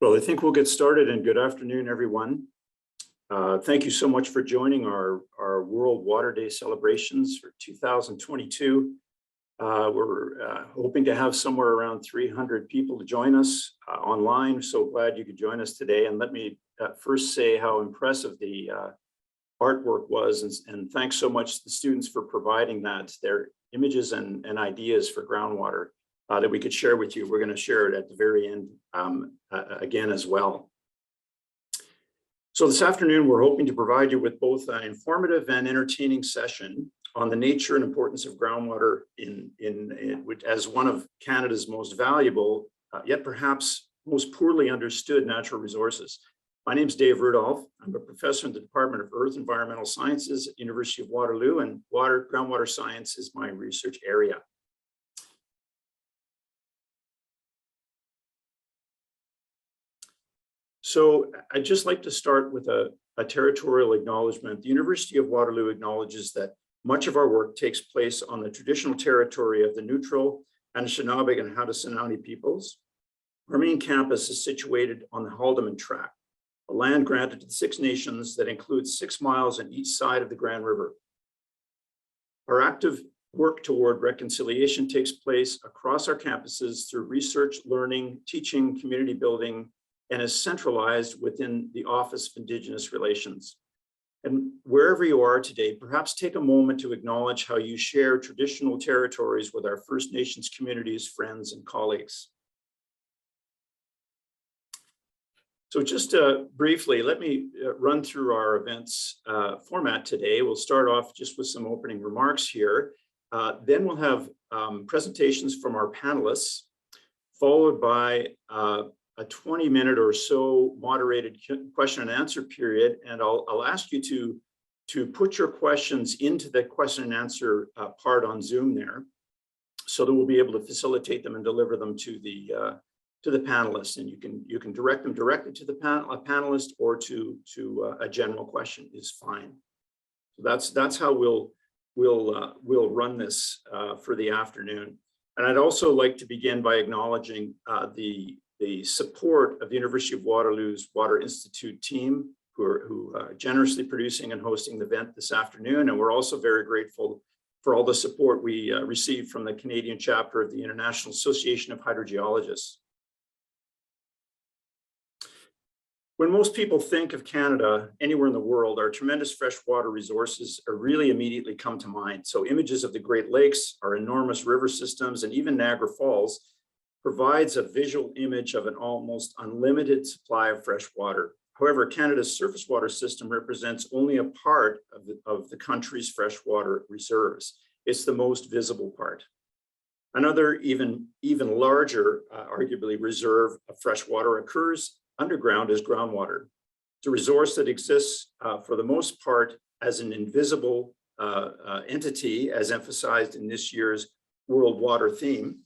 Well, I think we'll get started, and good afternoon, everyone. Thank you so much for joining our World Water Day celebrations for 2022. We're hoping to have somewhere around 300 people to join us online. So glad you could join us today. And let me first say how impressive the artwork was, and thanks so much to the students for providing that, their images and ideas for groundwater that we could share with you. We're going to share it at the very end again as well. So this afternoon, we're hoping to provide you with both an informative and entertaining session on the nature and importance of groundwater as one of Canada's most valuable, yet perhaps most poorly understood natural resources. My name is Dave Rudolph. I'm a professor in the Department of Earth and Environmental Sciences at University of Waterloo, and groundwater science is my research area. So I'd just like to start with a territorial acknowledgement. The University of Waterloo acknowledges that much of our work takes place on the traditional territory of the Neutral, Anishinaabe, and Haudenosaunee peoples. Our main campus is situated on the Haldimand Tract, a land granted to the Six Nations that includes 6 miles on each side of the Grand River. Our active work toward reconciliation takes place across our campuses through research, learning, teaching, community building, and is centralized within the Office of Indigenous Relations. And wherever you are today, perhaps take a moment to acknowledge how you share traditional territories with our First Nations communities, friends, and colleagues. So just briefly, let me run through our events format today. We'll start off just with some opening remarks here. Then we'll have presentations from our panelists, followed by a 20-minute or so moderated question and answer period. And I'll ask you to put your questions into the question and answer part on Zoom there, so that we'll be able to facilitate them and deliver them to the panelists. And you can direct them directly to the panelist, or to a general question is fine. So that's how we'll run this for the afternoon. And I'd also like to begin by acknowledging the support of the University of Waterloo's Water Institute team, who are generously producing and hosting the event this afternoon. And we're also very grateful for all the support we received from the Canadian chapter of the International Association of Hydrogeologists. When most people think of Canada, anywhere in the world, our tremendous freshwater resources are really immediately come to mind. So images of the Great Lakes, our enormous river systems, and even Niagara Falls provides a visual image of an almost unlimited supply of fresh water. However, Canada's surface water system represents only a part of the country's freshwater reserves. It's the most visible part. Another even larger, arguably, reserve of freshwater occurs underground as groundwater. It's a resource that exists for the most part as an invisible entity, as emphasized in this year's World Water theme.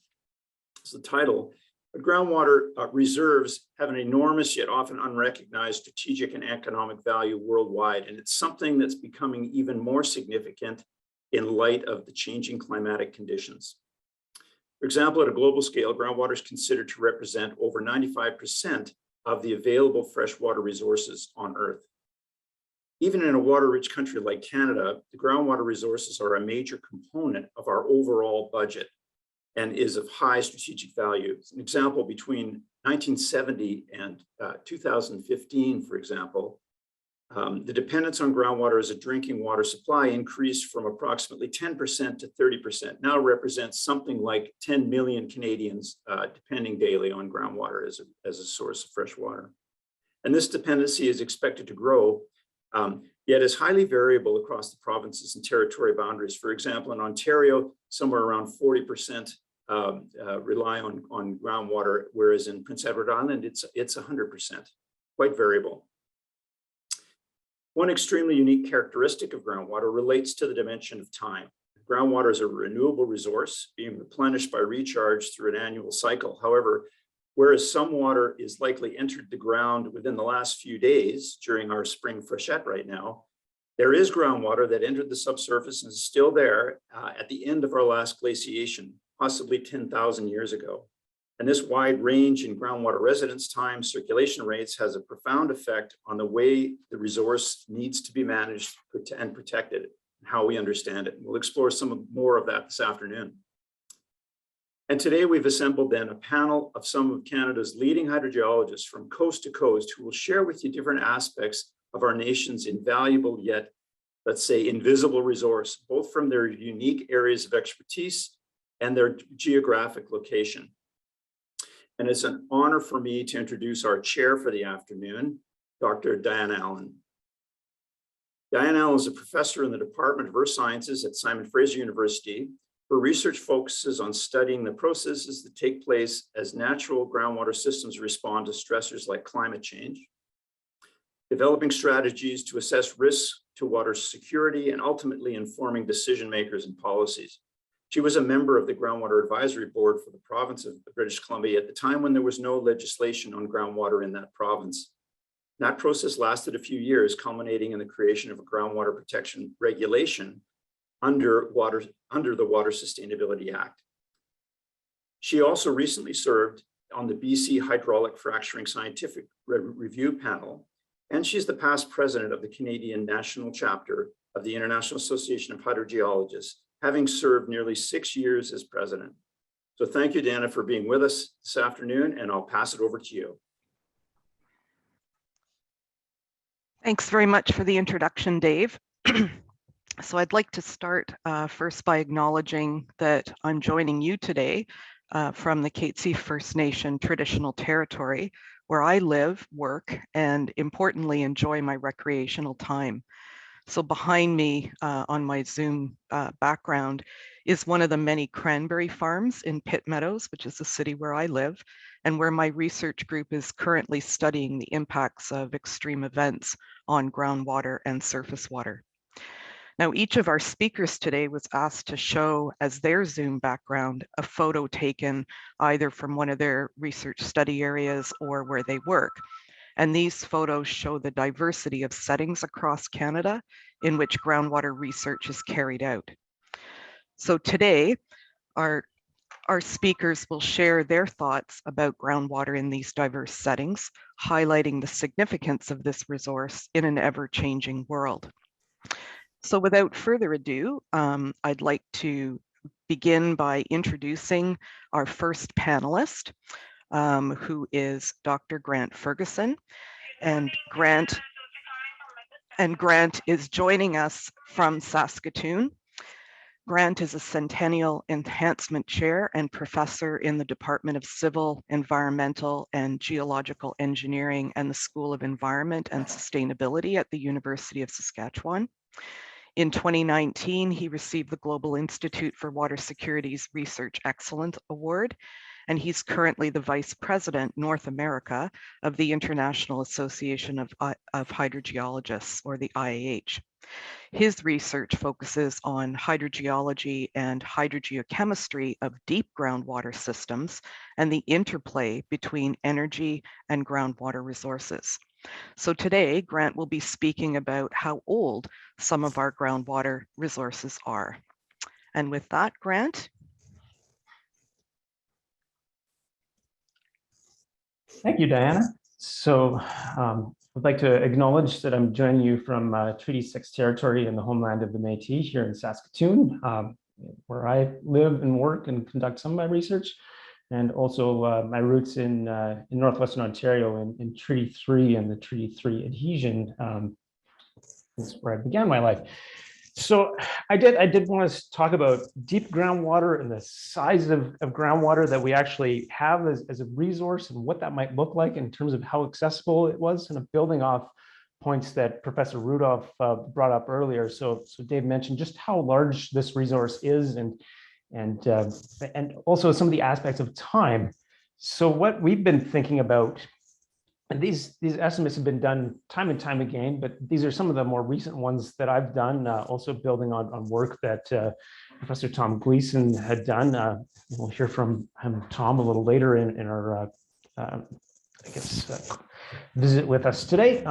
It's the title. But groundwater reserves have an enormous yet often unrecognized strategic and economic value worldwide, and it's something that's becoming even more significant in light of the changing climatic conditions. For example, at a global scale, groundwater is considered to represent over 95% of the available freshwater resources on Earth. Even in a water-rich country like Canada, the groundwater resources are a major component of our overall budget and is of high strategic value. An example, between 1970 and 2015, for example, the dependence on groundwater as a drinking water supply increased from approximately 10% to 30%, now represents something like 10 million Canadians depending daily on groundwater as a source of fresh water. And this dependency is expected to grow, yet is highly variable across the provinces and territory boundaries. For example, in Ontario, somewhere around 40% rely on groundwater, whereas in Prince Edward Island, it's 100%, quite variable. One extremely unique characteristic of groundwater relates to the dimension of time. Groundwater is a renewable resource being replenished by recharge through an annual cycle. However, whereas some water is likely entered the ground within the last few days during our spring freshet right now, there is groundwater that entered the subsurface and is still there at the end of our last glaciation, possibly 10,000 years ago. And this wide range in groundwater residence time, circulation rates has a profound effect on the way the resource needs to be managed and protected, and how we understand it. We'll explore more of that this afternoon. And today we've assembled then a panel of some of Canada's leading hydrogeologists from coast to coast who will share with you different aspects of our nation's invaluable yet, let's say, invisible resource, both from their unique areas of expertise and their geographic location. And it's an honor for me to introduce our chair for the afternoon, Dr. Diane Allen. Diane Allen is a professor in the Department of Earth Sciences at Simon Fraser University. Her research focuses on studying the processes that take place as natural groundwater systems respond to stressors like climate change, developing strategies to assess risks to water security, and ultimately informing decision makers and policies. She was a member of the Groundwater Advisory Board for the province of British Columbia at the time when there was no legislation on groundwater in that province. That process lasted a few years, culminating in the creation of a groundwater protection regulation under the Water Sustainability Act. She also recently served on the BC Hydraulic Fracturing Scientific Review Panel, and she's the past president of the Canadian National Chapter of the International Association of Hydrogeologists, having served nearly 6 years as president. So thank you, Dana, for being with us this afternoon, and I'll pass it over to you. Thanks very much for the introduction, Dave. So I'd like to start first by acknowledging that I'm joining you today from the Katzie First Nation traditional territory, where I live, work, and importantly, enjoy my recreational time. So behind me on my Zoom background is one of the many cranberry farms in Pitt Meadows, which is the city where I live, and where my research group is currently studying the impacts of extreme events on groundwater and surface water. Now, each of our speakers today was asked to show as their Zoom background a photo taken either from one of their research study areas or where they work. And these photos show the diversity of settings across Canada in which groundwater research is carried out. So today, our speakers will share their thoughts about groundwater in these diverse settings, highlighting the significance of this resource in an ever-changing world. So without further ado, I'd like to begin by introducing our first panelist, who is Dr. Grant Ferguson. And Grant is joining us from Saskatoon. Grant is a Centennial Enhancement Chair and Professor in the Department of Civil, Environmental, and Geological Engineering and the School of Environment and Sustainability at the University of Saskatchewan. In 2019, he received the Global Institute for Water Security's Research Excellence Award, and he's currently the Vice President, North America, of the International Association of Hydrogeologists, or the IAH. His research focuses on hydrogeology and hydrogeochemistry of deep groundwater systems and the interplay between energy and groundwater resources. So today, Grant will be speaking about how old some of our groundwater resources are. And with that, Grant. Thank you, Diana. So I'd like to acknowledge that I'm joining you from Treaty 6 territory in the homeland of the Métis here in Saskatoon, where I live and work and conduct some of my research, and also my roots in Northwestern Ontario in Treaty 3 and the Treaty 3 adhesion. Is where I began my life. So I did want to talk about deep groundwater and the size of groundwater that we actually have as a resource and what that might look like in terms of how accessible it was, and building off points that Professor Rudolph brought up earlier. So Dave mentioned just how large this resource is, and also some of the aspects of time. So what we've been thinking about, and these estimates have been done time and time again, but these are some of the more recent ones that I've done, also building on work that Professor Tom Gleason had done. We'll hear from him, Tom, a little later in our, visit with us today.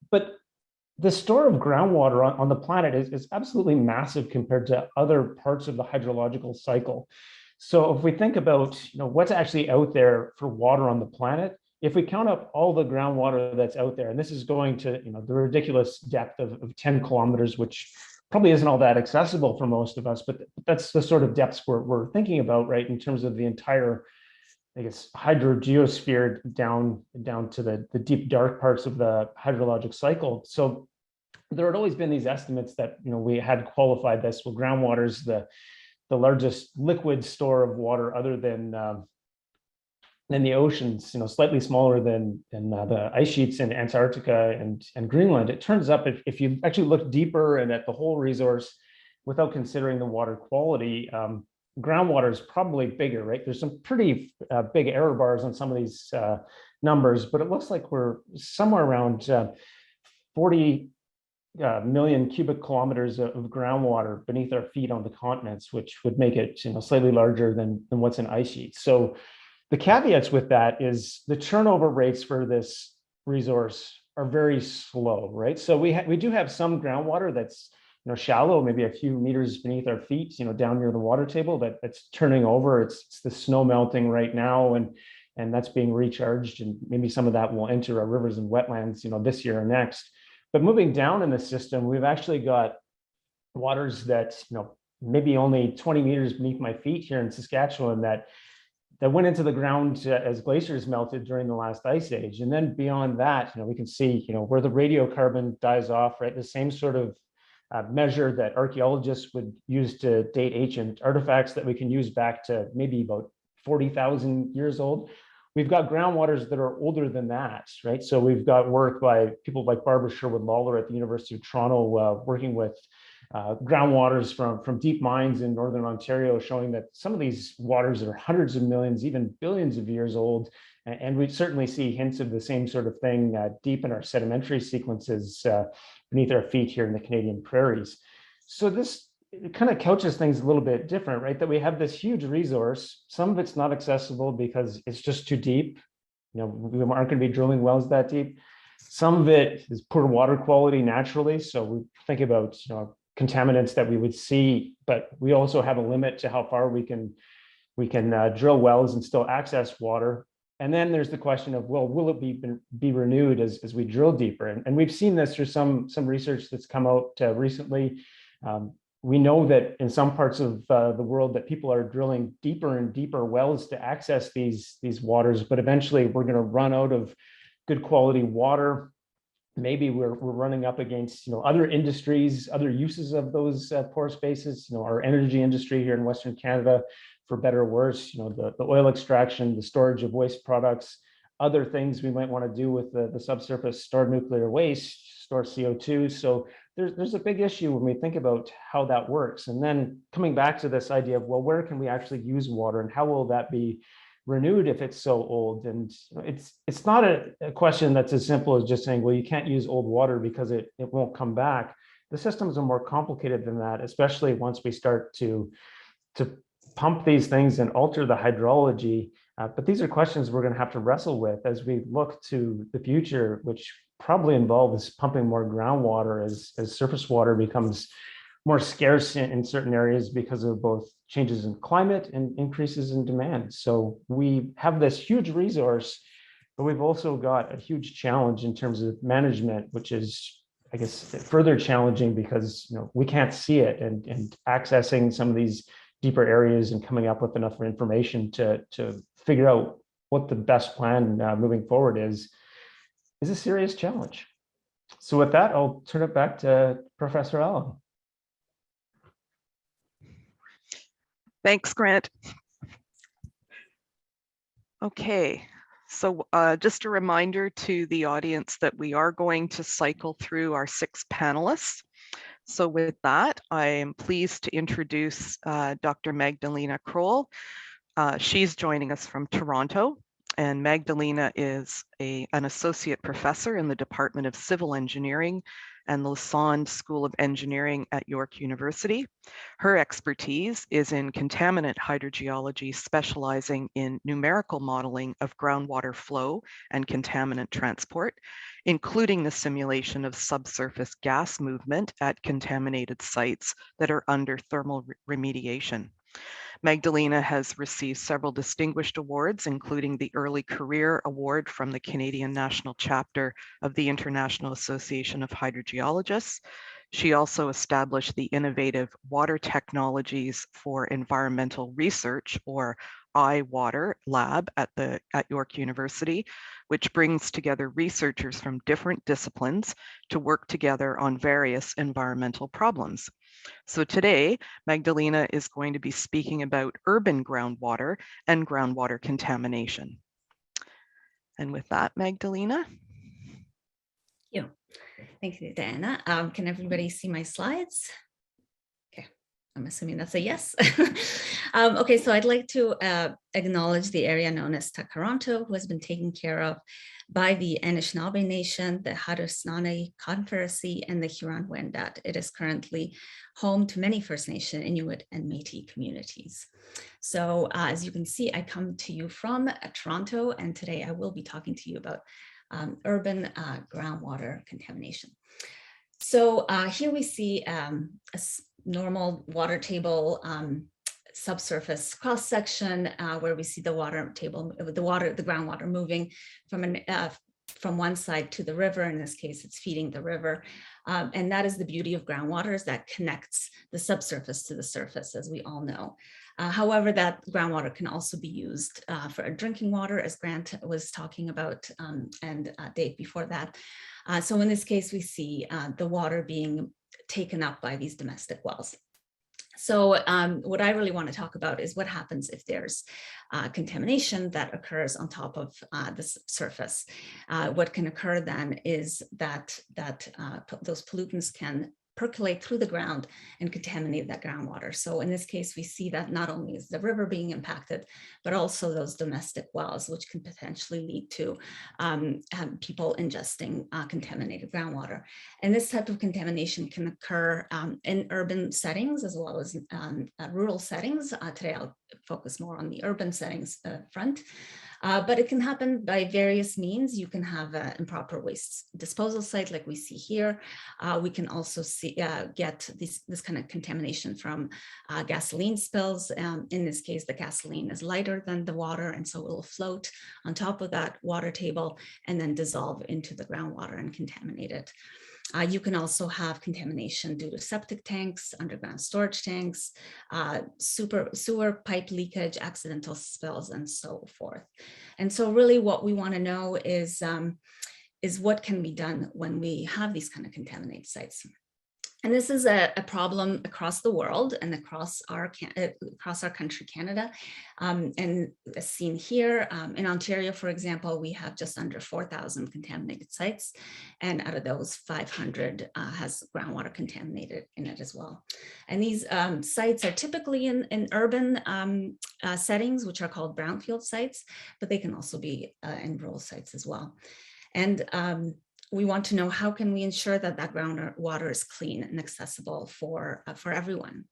But the store of groundwater on the planet is absolutely massive compared to other parts of the hydrological cycle. So if we think about what's actually out there for water on the planet, if we count up all the groundwater that's out there, and this is going to the ridiculous depth of 10 kilometers, which probably isn't all that accessible for most of us, but that's the sort of depths we're thinking about, right, in terms of the entire, I guess, hydrogeosphere down to the deep dark parts of the hydrologic cycle. So there had always been these estimates that we had qualified this. Well, groundwater is the largest liquid store of water other than the oceans, slightly smaller than the ice sheets in Antarctica and Greenland. It turns up, if you actually look deeper and at the whole resource without considering the water quality, groundwater is probably bigger, right? There's some pretty big error bars on some of these numbers, but it looks like we're somewhere around 40 million cubic kilometers of groundwater beneath our feet on the continents, which would make it slightly larger than what's in ice sheets. So the caveats with that is the turnover rates for this resource are very slow, right? So we do have some groundwater that's shallow, maybe a few meters beneath our feet, down near the water table, that's turning over. It's the snow melting right now, and that's being recharged, and maybe some of that will enter our rivers and wetlands, this year or next. But moving down in the system, we've actually got waters that maybe only 20 meters beneath my feet here in Saskatchewan that went into the ground as glaciers melted during the last ice age. And then beyond that, we can see, where the radiocarbon dies off, right? The same sort of measure that archaeologists would use to date ancient artifacts that we can use back to maybe about 40,000 years old. We've got groundwaters that are older than that, right? So we've got work by people like Barbara Sherwood-Lawler at the University of Toronto, working with groundwaters from deep mines in Northern Ontario, showing that some of these waters are hundreds of millions, even billions of years old. And we certainly see hints of the same sort of thing deep in our sedimentary sequences beneath our feet here in the Canadian prairies. So this kind of couches things a little bit different, right? That we have this huge resource. Some of it's not accessible because it's just too deep. We aren't going to be drilling wells that deep. Some of it is poor water quality naturally. So we think about contaminants that we would see, but we also have a limit to how far we can drill wells and still access water. And then there's the question of, well, will it be renewed as we drill deeper? And we've seen this through some research that's come out recently. We know that in some parts of the world that people are drilling deeper and deeper wells to access these waters, but eventually we're going to run out of good quality water. Maybe we're running up against other industries, other uses of those pore spaces. Our energy industry here in Western Canada, for better or worse, the oil extraction, the storage of waste products, other things we might want to do with the subsurface, store nuclear waste, store CO2. So there's a big issue when we think about how that works. And then coming back to this idea of, well, where can we actually use water and how will that be renewed if it's so old? And it's not a question that's as simple as just saying, well, you can't use old water because it won't come back. The systems are more complicated than that, especially once we start to pump these things and alter the hydrology. But these are questions we're going to have to wrestle with as we look to the future, which probably involves pumping more groundwater as surface water becomes more scarce in certain areas because of both changes in climate and increases in demand. So we have this huge resource, but we've also got a huge challenge in terms of management, which is, I guess, further challenging because we can't see it, and accessing some of these deeper areas and coming up with enough information to figure out what the best plan moving forward is a serious challenge. So with that, I'll turn it back to Professor Allen. Thanks, Grant. Okay, so just a reminder to the audience that we are going to cycle through our 6 panelists. So with that, I am pleased to introduce Dr. Magdalena Kroll. She's joining us from Toronto, and Magdalena is an associate professor in the Department of Civil Engineering and the Lassonde School of Engineering at York University. Her expertise is in contaminant hydrogeology, specializing in numerical modeling of groundwater flow and contaminant transport, including the simulation of subsurface gas movement at contaminated sites that are under thermal remediation. Magdalena has received several distinguished awards, including the Early Career Award from the Canadian National Chapter of the International Association of Hydrogeologists. She also established the Innovative Water Technologies for Environmental Research, or iWater Lab at York University, which brings together researchers from different disciplines to work together on various environmental problems. So today, Magdalena is going to be speaking about urban groundwater and groundwater contamination. And with that, Magdalena. Thank you, Diana. Can everybody see my slides? Okay, I'm assuming that's a yes. Okay, so I'd like to acknowledge the area known as Takaranto, who has been taken care of by the Anishinaabe Nation, the Haudenosaunee Confederacy, and the Huron-Wendat. It is currently home to many First Nation, Inuit, and Métis communities. So as you can see, I come to you from Toronto, and today I will be talking to you about urban groundwater contamination. So here we see a normal water table subsurface cross section where we see the water table, the groundwater moving from one side to the river. In this case, it's feeding the river. And that is the beauty of groundwater, is that connects the subsurface to the surface, as we all know. However, that groundwater can also be used for drinking water, as Grant was talking about, and Dave before that. So in this case, we see the water being taken up by these domestic wells. So what I really want to talk about is what happens if there's contamination that occurs on top of the surface. What can occur then is that those pollutants can percolate through the ground and contaminate that groundwater. So in this case, we see that not only is the river being impacted, but also those domestic wells, which can potentially lead to people ingesting contaminated groundwater. And this type of contamination can occur in urban settings as well as rural settings. Today, I'll focus more on the urban settings front. But it can happen by various means. You can have an improper waste disposal site like we see here. We can also get this kind of contamination from gasoline spills. In this case, the gasoline is lighter than the water, and so it will float on top of that water table and then dissolve into the groundwater and contaminate it. You can also have contamination due to septic tanks, underground storage tanks, sewer pipe leakage, accidental spills, and so forth. And so really what we want to know is what can be done when we have these kind of contaminated sites. And this is a problem across the world and across our country, Canada. And as seen here in Ontario, for example, we have just under 4,000 contaminated sites. And out of those, 500 has groundwater contaminated in it as well. And these sites are typically in urban settings, which are called brownfield sites, but they can also be in rural sites as well. And we want to know, how can we ensure that that groundwater is clean and accessible for everyone?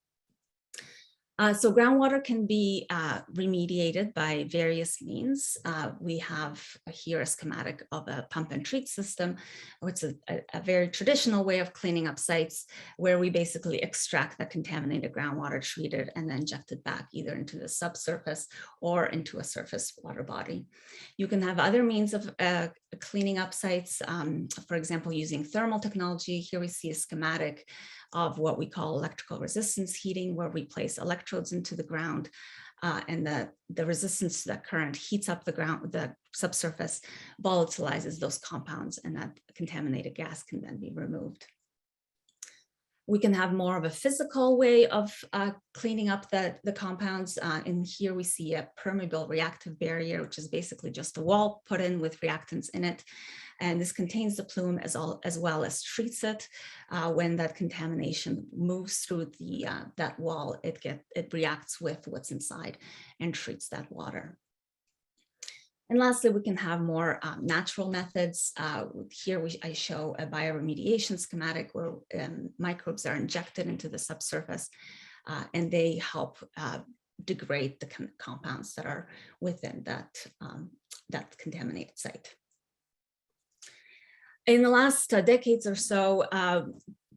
So groundwater can be remediated by various means. We have here a schematic of a pump and treat system, which is a very traditional way of cleaning up sites, where we basically extract the contaminated groundwater, treat it, and then inject it back either into the subsurface or into a surface water body. You can have other means of cleaning up sites, for example, using thermal technology. Here we see a schematic of what we call electrical resistance heating, where we place electrodes into the ground and the resistance to that current heats up the subsurface, volatilizes those compounds, and that contaminated gas can then be removed. We can have more of a physical way of cleaning up the compounds. And here we see a permeable reactive barrier, which is basically just a wall put in with reactants in it. And this contains the plume as well as treats it. When that contamination moves through that wall, it reacts with what's inside and treats that water. And lastly, we can have more natural methods. Here I show a bioremediation schematic where microbes are injected into the subsurface and they help degrade the compounds that are within that contaminated site. In the last decades or so,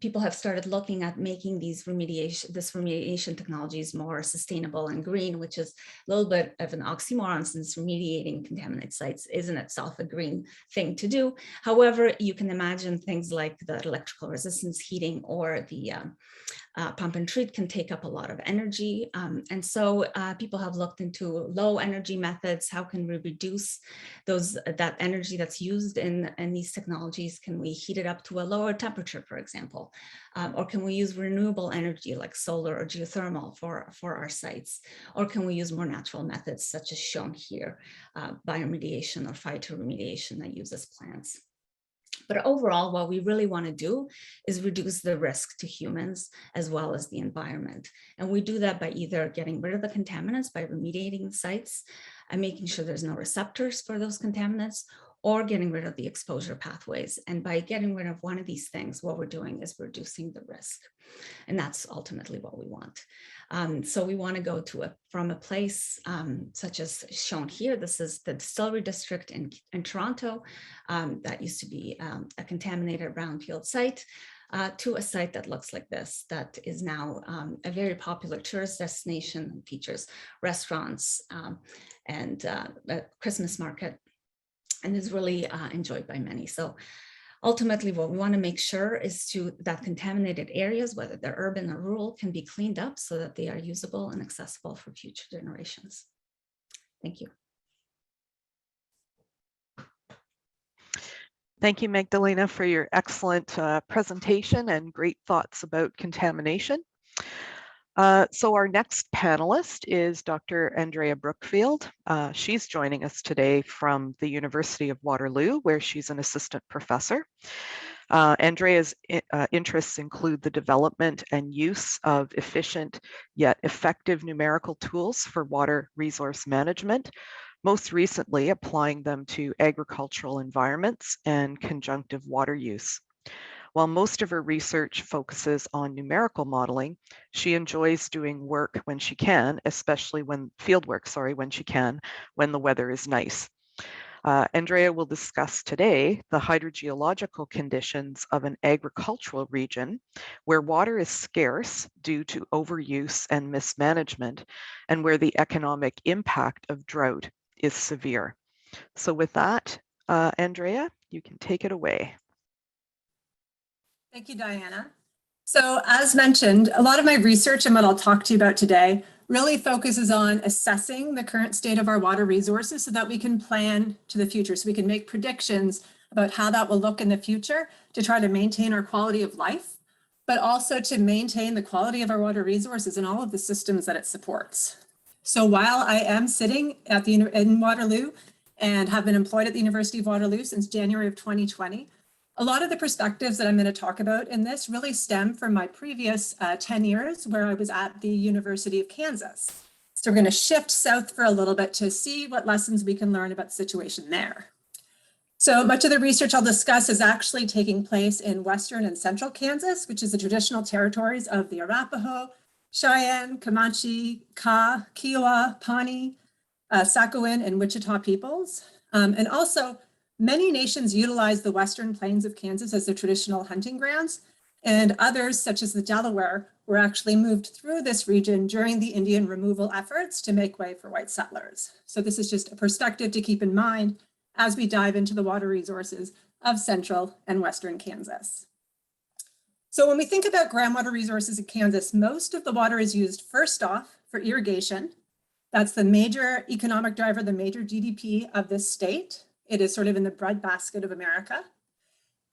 people have started looking at making this remediation technologies more sustainable and green, which is a little bit of an oxymoron, since remediating contaminated sites is in itself a green thing to do. However, you can imagine things like the electrical resistance heating or the pump and treat can take up a lot of energy. And so people have looked into low energy methods. How can we reduce that energy that's used in these technologies? Can we heat it up to a lower temperature, for example? Or can we use renewable energy like solar or geothermal for our sites? Or can we use more natural methods such as shown here, bioremediation or phytoremediation that uses plants? But overall, what we really want to do is reduce the risk to humans as well as the environment. And we do that by either getting rid of the contaminants by remediating the sites and making sure there's no receptors for those contaminants, or getting rid of the exposure pathways. And by getting rid of one of these things, what we're doing is reducing the risk. And that's ultimately what we want. So we want to go from a place such as shown here. This is the distillery district in Toronto that used to be a contaminated brownfield site, to a site that looks like this, that is now a very popular tourist destination, features restaurants and a Christmas market, and is really enjoyed by many. So ultimately, what we want to make sure is that contaminated areas, whether they're urban or rural, can be cleaned up so that they are usable and accessible for future generations. Thank you. Thank you, Magdalena, for your excellent presentation and great thoughts about contamination. So our next panelist is Dr. Andrea Brookfield. She's joining us today from the University of Waterloo, where she's an assistant professor. Andrea's interests include the development and use of efficient yet effective numerical tools for water resource management, most recently applying them to agricultural environments and conjunctive water use. While most of her research focuses on numerical modeling, she enjoys doing work when she can, especially field work, when she can, when the weather is nice. Andrea will discuss today the hydrogeological conditions of an agricultural region where water is scarce due to overuse and mismanagement, and where the economic impact of drought is severe. So with that, Andrea, you can take it away. Thank you, Diana. So as mentioned, a lot of my research and what I'll talk to you about today really focuses on assessing the current state of our water resources so that we can plan to the future, so we can make predictions about how that will look in the future to try to maintain our quality of life, but also to maintain the quality of our water resources and all of the systems that it supports. So while I am sitting in Waterloo and have been employed at the University of Waterloo since January of 2020, a lot of the perspectives that I'm going to talk about in this really stem from my previous 10 years where I was at the University of Kansas. So we're going to shift south for a little bit to see what lessons we can learn about the situation there. So much of the research I'll discuss is actually taking place in Western and Central Kansas, which is the traditional territories of the Arapaho, Cheyenne, Comanche, Kiowa, Pawnee, Sakowin, and Wichita peoples. And also, many nations utilize the Western Plains of Kansas as their traditional hunting grounds, and others, such as the Delaware, were actually moved through this region during the Indian removal efforts to make way for white settlers. So this is just a perspective to keep in mind as we dive into the water resources of Central and Western Kansas. So when we think about groundwater resources in Kansas, most of the water is used first off for irrigation. That's the major economic driver, the major GDP of this state. It is sort of in the breadbasket of America.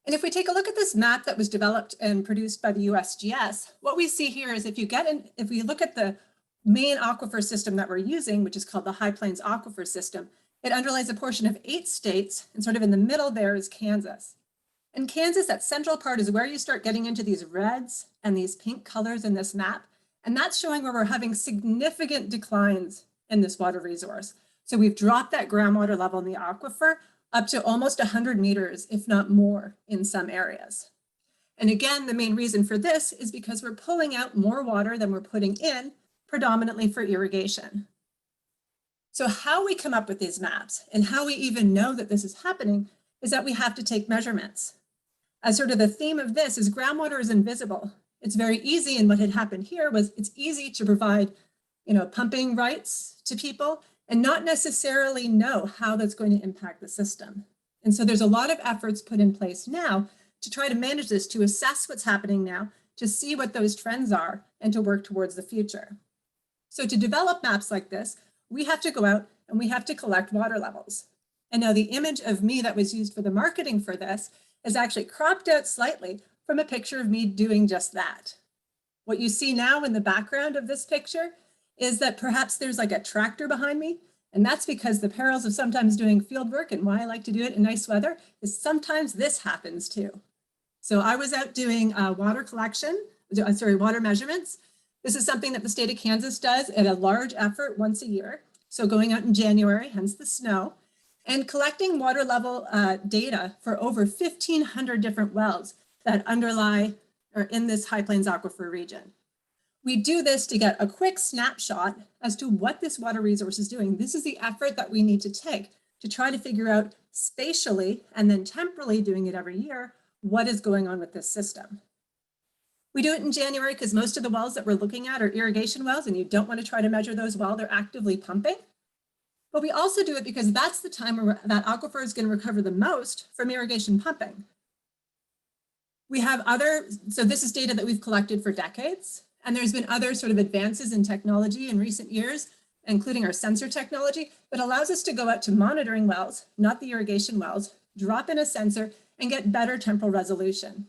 And if we take a look at this map that was developed and produced by the USGS, what we see here is if we look at the main aquifer system that we're using, which is called the High Plains Aquifer System, it underlies a portion of 8 states, and sort of in the middle there is Kansas. And Kansas, that central part, is where you start getting into these reds and these pink colors in this map. And that's showing where we're having significant declines in this water resource. So we've dropped that groundwater level in the aquifer up to almost 100 meters, if not more, in some areas. And again, the main reason for this is because we're pulling out more water than we're putting in, predominantly for irrigation. So how we come up with these maps and how we even know that this is happening is that we have to take measurements. as sort of the theme of this is groundwater is invisible. It's very easy, and what had happened here was it's easy to provide, pumping rights to people and not necessarily know how that's going to impact the system. And so there's a lot of efforts put in place now to try to manage this, to assess what's happening now, to see what those trends are, and to work towards the future. So to develop maps like this, we have to go out and we have to collect water levels. And now the image of me that was used for the marketing for this is actually cropped out slightly from a picture of me doing just that. What you see now in the background of this picture is that perhaps there's like a tractor behind me. And that's because the perils of sometimes doing field work, and why I like to do it in nice weather, is sometimes this happens too. So I was out doing water measurements. This is something that the state of Kansas does at a large effort once a year. So going out in January, hence the snow, and collecting water level data for over 1,500 different wells that underlie or in this High Plains Aquifer region. We do this to get a quick snapshot as to what this water resource is doing. This is the effort that we need to take to try to figure out spatially and then temporally, doing it every year, what is going on with this system. We do it in January because most of the wells that we're looking at are irrigation wells, and you don't want to try to measure those while they're actively pumping. But we also do it because that's the time where that aquifer is going to recover the most from irrigation pumping. We have so this is data that we've collected for decades. And there's been other sort of advances in technology in recent years, including our sensor technology, that allows us to go out to monitoring wells, not the irrigation wells, drop in a sensor and get better temporal resolution.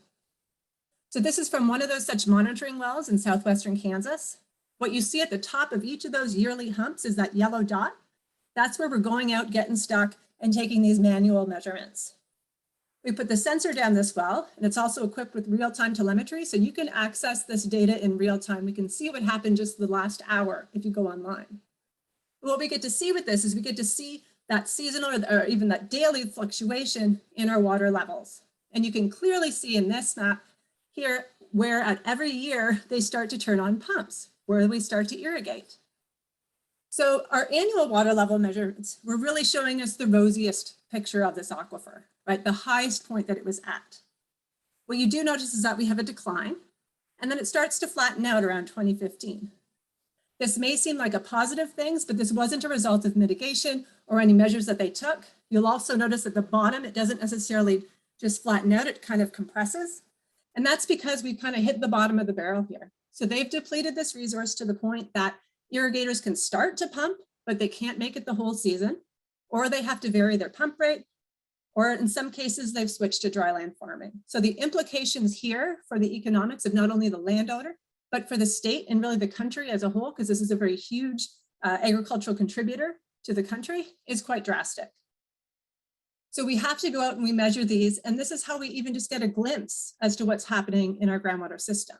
So this is from one of those such monitoring wells in southwestern Kansas. What you see at the top of each of those yearly humps is that yellow dot. That's where we're going out, getting stuck, and taking these manual measurements. We put the sensor down this well, and it's also equipped with real-time telemetry, so you can access this data in real time. We can see what happened just the last hour if you go online. What we get to see with this is we get to see that seasonal or even that daily fluctuation in our water levels. And you can clearly see in this map here where at every year they start to turn on pumps, where we start to irrigate. So our annual water level measurements were really showing us the rosiest picture of this aquifer, right? The highest point that it was at. What you do notice is that we have a decline, and then it starts to flatten out around 2015. This may seem like a positive thing, but this wasn't a result of mitigation or any measures that they took. You'll also notice at the bottom, it doesn't necessarily just flatten out, it kind of compresses. And that's because we've kind of hit the bottom of the barrel here. So they've depleted this resource to the point that irrigators can start to pump, but they can't make it the whole season, or they have to vary their pump rate, or in some cases, they've switched to dryland farming. So the implications here for the economics of not only the landowner, but for the state and really the country as a whole, because this is a very huge agricultural contributor to the country, is quite drastic. So we have to go out and we measure these, and this is how we even just get a glimpse as to what's happening in our groundwater system.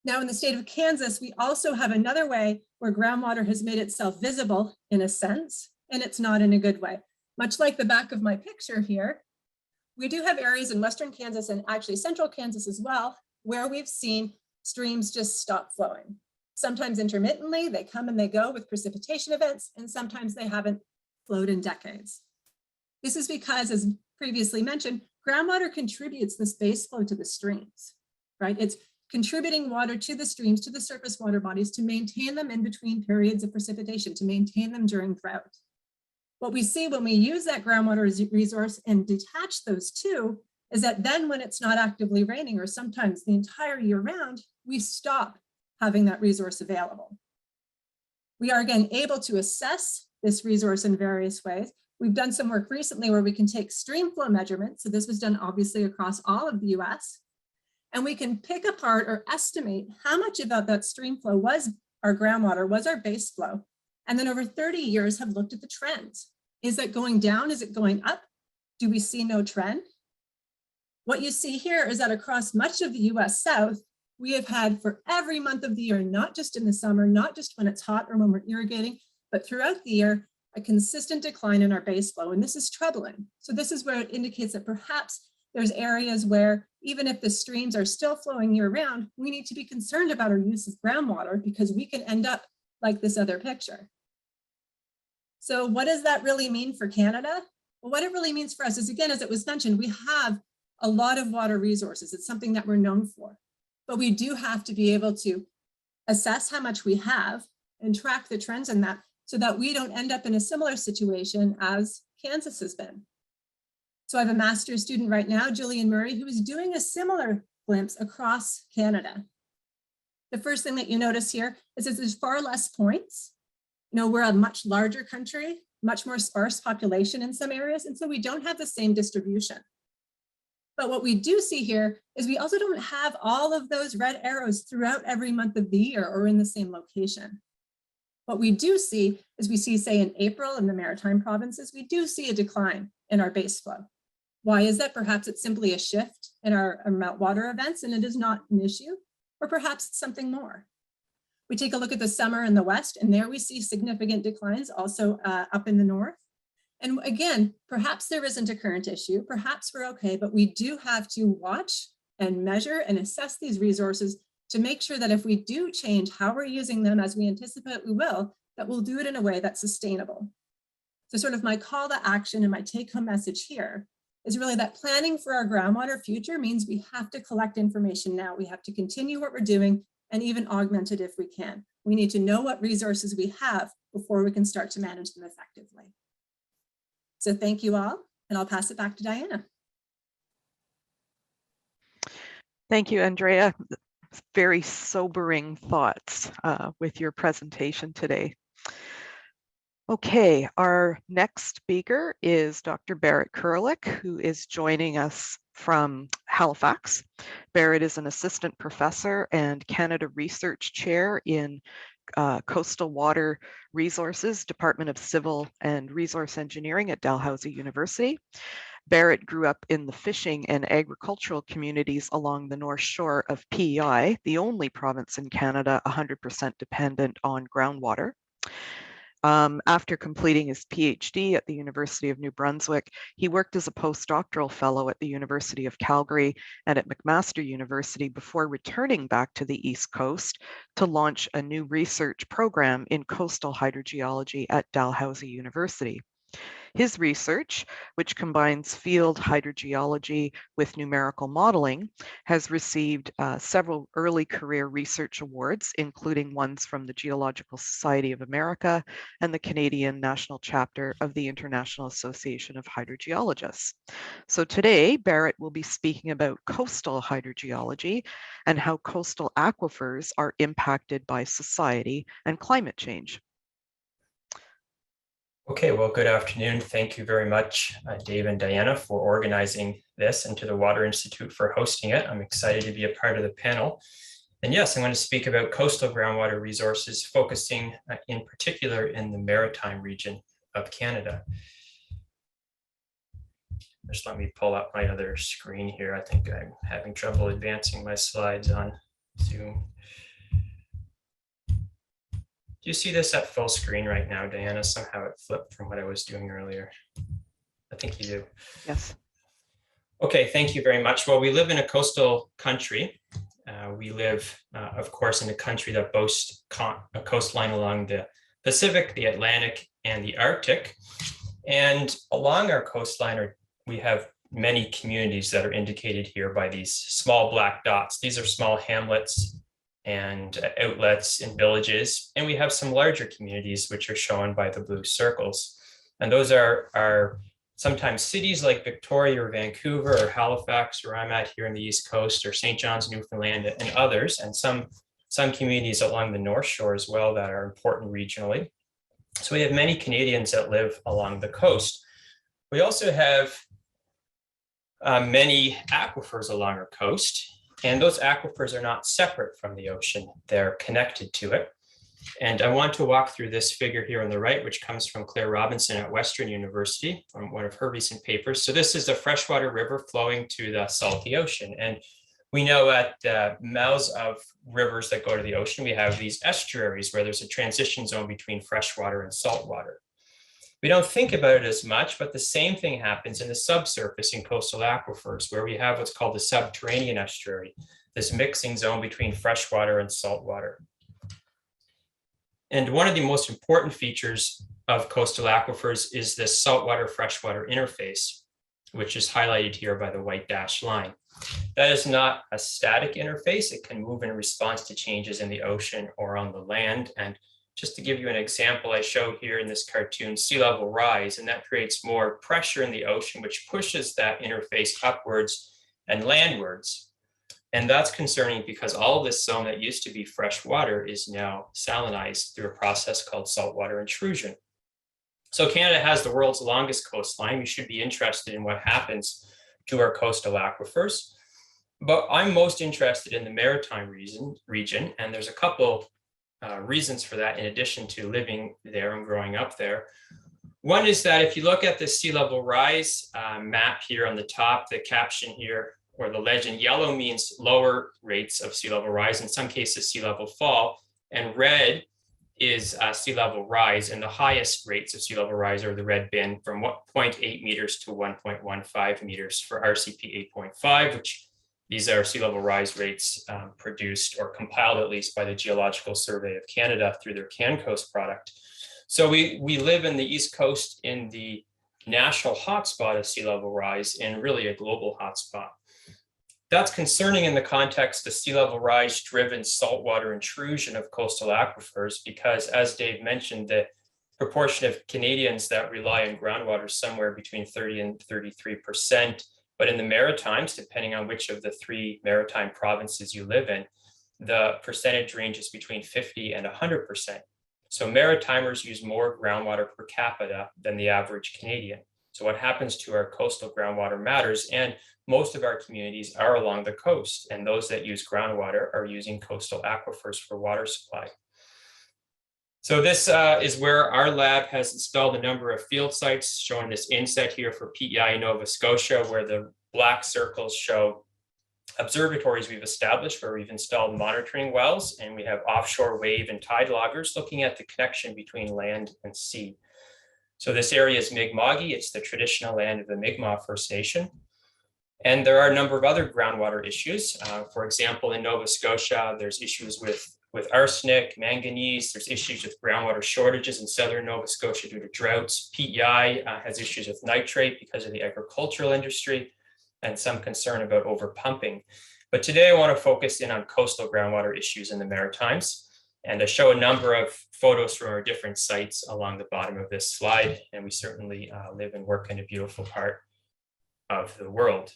Now in the state of Kansas, we also have another way where groundwater has made itself visible in a sense, and it's not in a good way. Much like the back of my picture here, we do have areas in Western Kansas and actually Central Kansas as well, where we've seen streams just stop flowing. Sometimes intermittently, they come and they go with precipitation events, and sometimes they haven't flowed in decades. This is because, as previously mentioned, groundwater contributes this base flow to the streams, right? It's contributing water to the streams, to the surface water bodies, to maintain them in between periods of precipitation, to maintain them during drought. What we see when we use that groundwater resource and detach those two is that then when it's not actively raining, or sometimes the entire year round, we stop having that resource available. We are again able to assess this resource in various ways. We've done some work recently where we can take stream flow measurements. So this was done obviously across all of the US. And we can pick apart or estimate how much about that stream flow was our groundwater, was our base flow. And then over 30 years have looked at the trends. Is it going down? Is it going up? Do we see no trend? What you see here is that across much of the US South, we have had for every month of the year, not just in the summer, not just when it's hot or when we're irrigating, but throughout the year, a consistent decline in our base flow. And this is troubling. So this is where it indicates that perhaps there's areas where even if the streams are still flowing year round, we need to be concerned about our use of groundwater because we can end up like this other picture. So what does that really mean for Canada? Well, what it really means for us is, again, as it was mentioned, we have a lot of water resources. It's something that we're known for. But we do have to be able to assess how much we have and track the trends in that so that we don't end up in a similar situation as Kansas has been. So I have a master's student right now, Jillian Murray, who is doing a similar glimpse across Canada. The first thing that you notice here is that there's far less points. You know, we're a much larger country, much more sparse population in some areas, and so we don't have the same distribution. But what we do see here is we also don't have all of those red arrows throughout every month of the year or in the same location. What we do see is we see, say, in April in the Maritime provinces, we do see a decline in our base flow. Why is that? Perhaps it's simply a shift in our meltwater events and it is not an issue, or perhaps it's something more. We take a look at the summer in the west, and there we see significant declines also up in the north. And again, perhaps there isn't a current issue, perhaps we're okay, but we do have to watch and measure and assess these resources to make sure that if we do change how we're using them, as we anticipate we will, that we'll do it in a way that's sustainable. So sort of my call to action and my take-home message here is really that planning for our groundwater future means we have to collect information now. We have to continue what we're doing and even augment it if we can. We need to know what resources we have before we can start to manage them effectively. So thank you all, and I'll pass it back to Diana. Thank you, Andrea. Very sobering thoughts with your presentation today. Okay, our next speaker is Dr. Barrett Kurlick, who is joining us from Halifax. Barrett is an assistant professor and Canada Research Chair in Coastal Water Resources, Department of Civil and Resource Engineering at Dalhousie University. Barrett grew up in the fishing and agricultural communities along the north shore of PEI, the only province in Canada 100% dependent on groundwater. After completing his PhD at the University of New Brunswick, he worked as a postdoctoral fellow at the University of Calgary and at McMaster University before returning back to the East Coast to launch a new research program in coastal hydrogeology at Dalhousie University. His research, which combines field hydrogeology with numerical modeling, has received several early career research awards, including ones from the Geological Society of America and the Canadian National Chapter of the International Association of Hydrogeologists. So today, Barrett will be speaking about coastal hydrogeology and how coastal aquifers are impacted by society and climate change. Okay, well, good afternoon. Thank you very much, Dave and Diana, for organizing this, and to the Water Institute for hosting it. I'm excited to be a part of the panel. And yes, I'm going to speak about coastal groundwater resources, focusing in particular in the Maritime region of Canada. Just let me pull up my other screen here. I think I'm having trouble advancing my slides on Zoom. Do you see this at full screen right now, Diana? Somehow it flipped from what I was doing earlier. I think you do. Yes. Okay, thank you very much. Well, we live in a coastal country. We live, of course, in a country that boasts a coastline along the Pacific, the Atlantic, and the Arctic. And along our coastline, we have many communities that are indicated here by these small black dots. These are small hamlets and outlets in villages, and we have some larger communities which are shown by the blue circles, and those are sometimes cities like Victoria or Vancouver or Halifax, where I'm at here in the East Coast, or St. John's, Newfoundland, and others, and some communities along the North Shore as well that are important regionally. So we have many Canadians that live along the coast. We also have many aquifers along our coast. And those aquifers are not separate from the ocean, they're connected to it. And I want to walk through this figure here on the right, which comes from Claire Robinson at Western University from one of her recent papers. So this is the freshwater river flowing to the salty ocean. And we know at the mouths of rivers that go to the ocean, we have these estuaries where there's a transition zone between freshwater and saltwater. We don't think about it as much, but the same thing happens in the subsurface in coastal aquifers, where we have what's called the subterranean estuary, this mixing zone between freshwater and saltwater. And one of the most important features of coastal aquifers is this saltwater freshwater interface. which is highlighted here by the white dashed line. That is not a static interface. It can move in response to changes in the ocean or on the land. And just to give you an example, I show here in this cartoon sea level rise, and that creates more pressure in the ocean, which pushes that interface upwards and landwards. And that's concerning because all of this zone that used to be fresh water is now salinized through a process called saltwater intrusion. So Canada has the world's longest coastline. We should be interested in what happens to our coastal aquifers. But I'm most interested in the maritime region, and there's a couple reasons for that in addition to living there and growing up there. One is that if you look at the sea level rise map here on the top, the caption here, or the legend, yellow means lower rates of sea level rise, in some cases sea level fall, and red is sea level rise, and the highest rates of sea level rise are the red bin from 0.8 meters to 1.15 meters for RCP 8.5, which these are sea level rise rates produced or compiled at least by the Geological Survey of Canada through their CanCoast product. So we live in the East Coast in the national hotspot of sea level rise and really a global hotspot. That's concerning in the context of sea level rise driven saltwater intrusion of coastal aquifers, because as Dave mentioned, the proportion of Canadians that rely on groundwater is somewhere between 30 and 33%. But in the Maritimes, depending on which of the 3 maritime provinces you live in, the percentage ranges between 50 and 100%. So Maritimers use more groundwater per capita than the average Canadian. So what happens to our coastal groundwater matters, and most of our communities are along the coast, and those that use groundwater are using coastal aquifers for water supply. So this is where our lab has installed a number of field sites, showing this inset here for PEI Nova Scotia, where the black circles show observatories we've established where we've installed monitoring wells, and we have offshore wave and tide loggers looking at the connection between land and sea. So this area is Mi'kma'ki. It's the traditional land of the Mi'kmaq First Nation. And there are a number of other groundwater issues. For example, in Nova Scotia, there's issues with arsenic, manganese. There's issues with groundwater shortages in southern Nova Scotia due to droughts. PEI has issues with nitrate because of the agricultural industry and some concern about overpumping. But today I want to focus in on coastal groundwater issues in the Maritimes. And I show a number of photos from our different sites along the bottom of this slide. And we certainly live and work in a beautiful part of the world.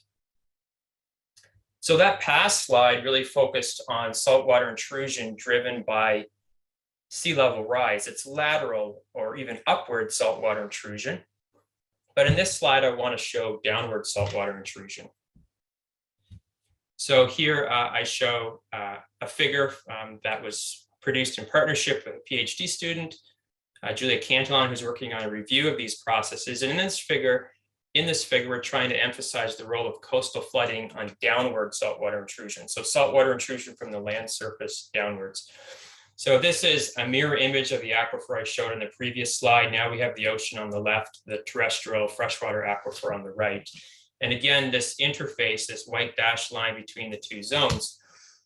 So that past slide really focused on saltwater intrusion driven by sea level rise. It's lateral or even upward saltwater intrusion. But in this slide, I want to show downward saltwater intrusion. So here I show a figure that was produced in partnership with a PhD student, Julia Cantillon, who's working on a review of these processes. And in this figure, we're trying to emphasize the role of coastal flooding on downward saltwater intrusion. So saltwater intrusion from the land surface downwards. So this is a mirror image of the aquifer I showed in the previous slide. Now we have the ocean on the left, the terrestrial freshwater aquifer on the right. And again, this interface, this white dashed line between the two zones.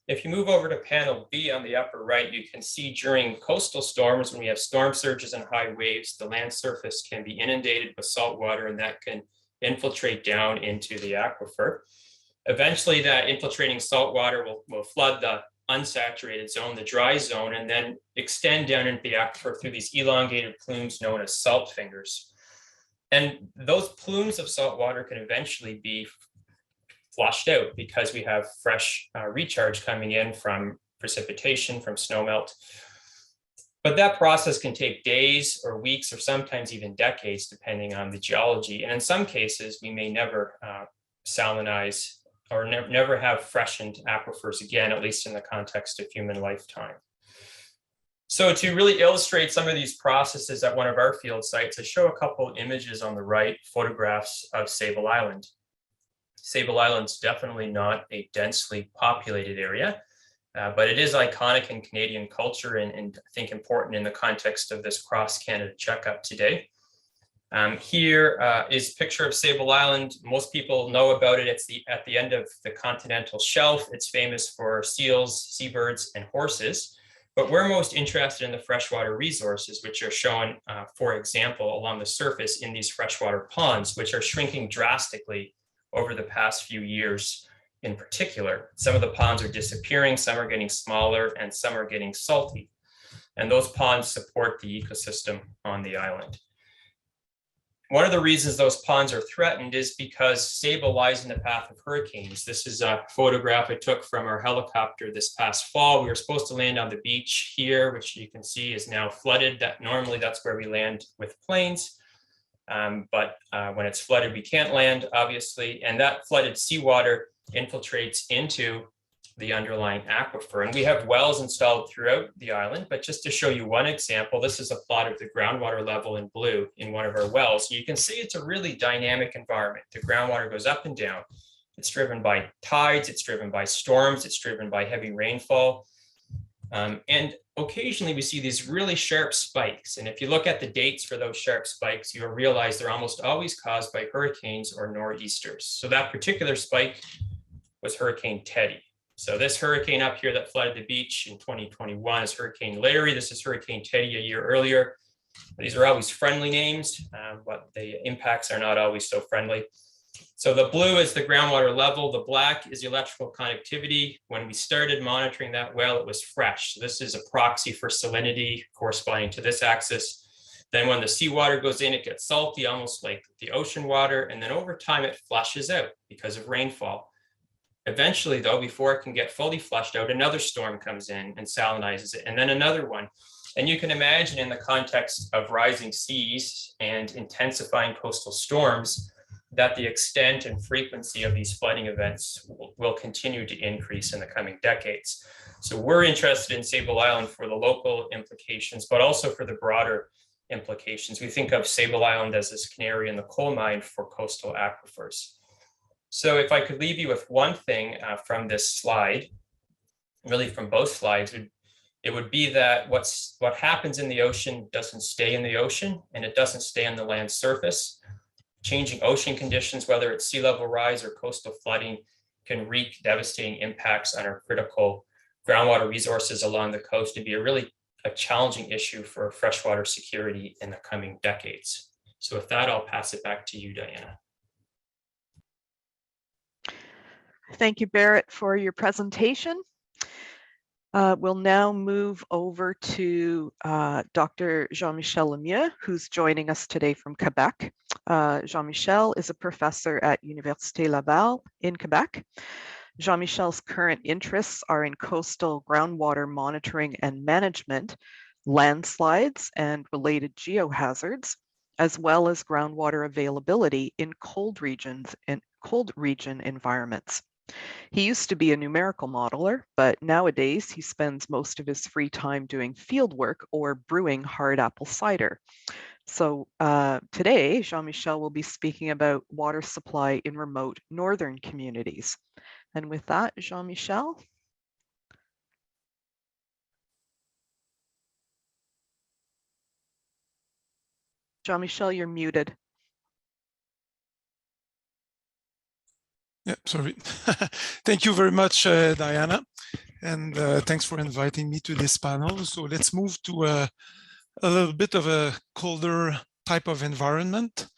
If you move over to panel B on the upper right, you can see during coastal storms, when we have storm surges and high waves, the land surface can be inundated with salt water, and that can infiltrate down into the aquifer. Eventually, that infiltrating salt water will flood the unsaturated zone, the dry zone, and then extend down into the aquifer through these elongated plumes known as salt fingers. And those plumes of salt water can eventually be flushed out because we have fresh recharge coming in from precipitation, from snowmelt. But that process can take days or weeks or sometimes even decades, depending on the geology. And in some cases, we may never salinize or never have freshened aquifers again, at least in the context of human lifetime. So to really illustrate some of these processes at one of our field sites, I show a couple images on the right, photographs of Sable Island. Sable Island's definitely not a densely populated area, but it is iconic in Canadian culture and I think important in the context of this cross-Canada checkup today. Here is a picture of Sable Island. Most people know about it. It's at the end of the continental shelf. It's famous for seals, seabirds, and horses. But we're most interested in the freshwater resources, which are shown, for example, along the surface in these freshwater ponds, which are shrinking drastically over the past few years in particular. Some of the ponds are disappearing, some are getting smaller, and some are getting salty. And those ponds support the ecosystem on the island. One of the reasons those ponds are threatened is because sable lies in the path of hurricanes. This is a photograph I took from our helicopter this past fall. We were supposed to land on the beach here, which you can see is now flooded. Normally that's where we land with planes. But when it's flooded, we can't land, obviously. And that flooded seawater infiltrates into the underlying aquifer. And we have wells installed throughout the island, but just to show you one example, this is a plot of the groundwater level in blue in one of our wells. You can see it's a really dynamic environment. The groundwater goes up and down. It's driven by tides, it's driven by storms, it's driven by heavy rainfall. And occasionally we see these really sharp spikes. And if you look at the dates for those sharp spikes, you'll realize they're almost always caused by hurricanes or nor'easters. So that particular spike was Hurricane Teddy. So this hurricane up here that flooded the beach in 2021 is Hurricane Larry. This is Hurricane Teddy a year earlier. These are always friendly names, but the impacts are not always so friendly. So the blue is the groundwater level. The black is the electrical conductivity. When we started monitoring that well, it was fresh. So this is a proxy for salinity corresponding to this axis. Then when the seawater goes in, it gets salty, almost like the ocean water. And then over time, it flushes out because of rainfall. Eventually, though, before it can get fully flushed out, another storm comes in and salinizes it, and then another one. And you can imagine in the context of rising seas and intensifying coastal storms, that the extent and frequency of these flooding events will continue to increase in the coming decades. So we're interested in Sable Island for the local implications, but also for the broader implications. We think of Sable Island as this canary in the coal mine for coastal aquifers. So if I could leave you with one thing from this slide, really from both slides, it would be that what happens in the ocean doesn't stay in the ocean, and it doesn't stay on the land surface. Changing ocean conditions, whether it's sea level rise or coastal flooding, can wreak devastating impacts on our critical groundwater resources along the coast and be a challenging issue for freshwater security in the coming decades. So with that, I'll pass it back to you, Diana. Thank you, Barrett, for your presentation. We'll now move over to Dr. Jean-Michel Lemieux, who's joining us today from Quebec. Jean-Michel is a professor at Université Laval in Quebec. Jean-Michel's current interests are in coastal groundwater monitoring and management, landslides and related geohazards, as well as groundwater availability in cold region environments. He used to be a numerical modeler, but nowadays he spends most of his free time doing field work or brewing hard apple cider. So today, Jean-Michel will be speaking about water supply in remote northern communities. And with that, Jean-Michel. Jean-Michel, you're muted. Yeah, sorry. Thank you very much, Diana, and thanks for inviting me to this panel. So let's move to a little bit of a colder type of environment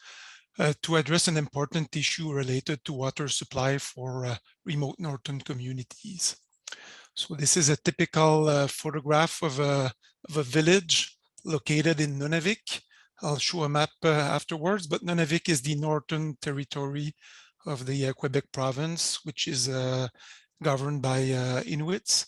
to address an important issue related to water supply for remote northern communities. So this is a typical photograph of a village located in Nunavik. I'll show a map afterwards, but Nunavik is the northern territory of the Quebec province, which is governed by Inuits.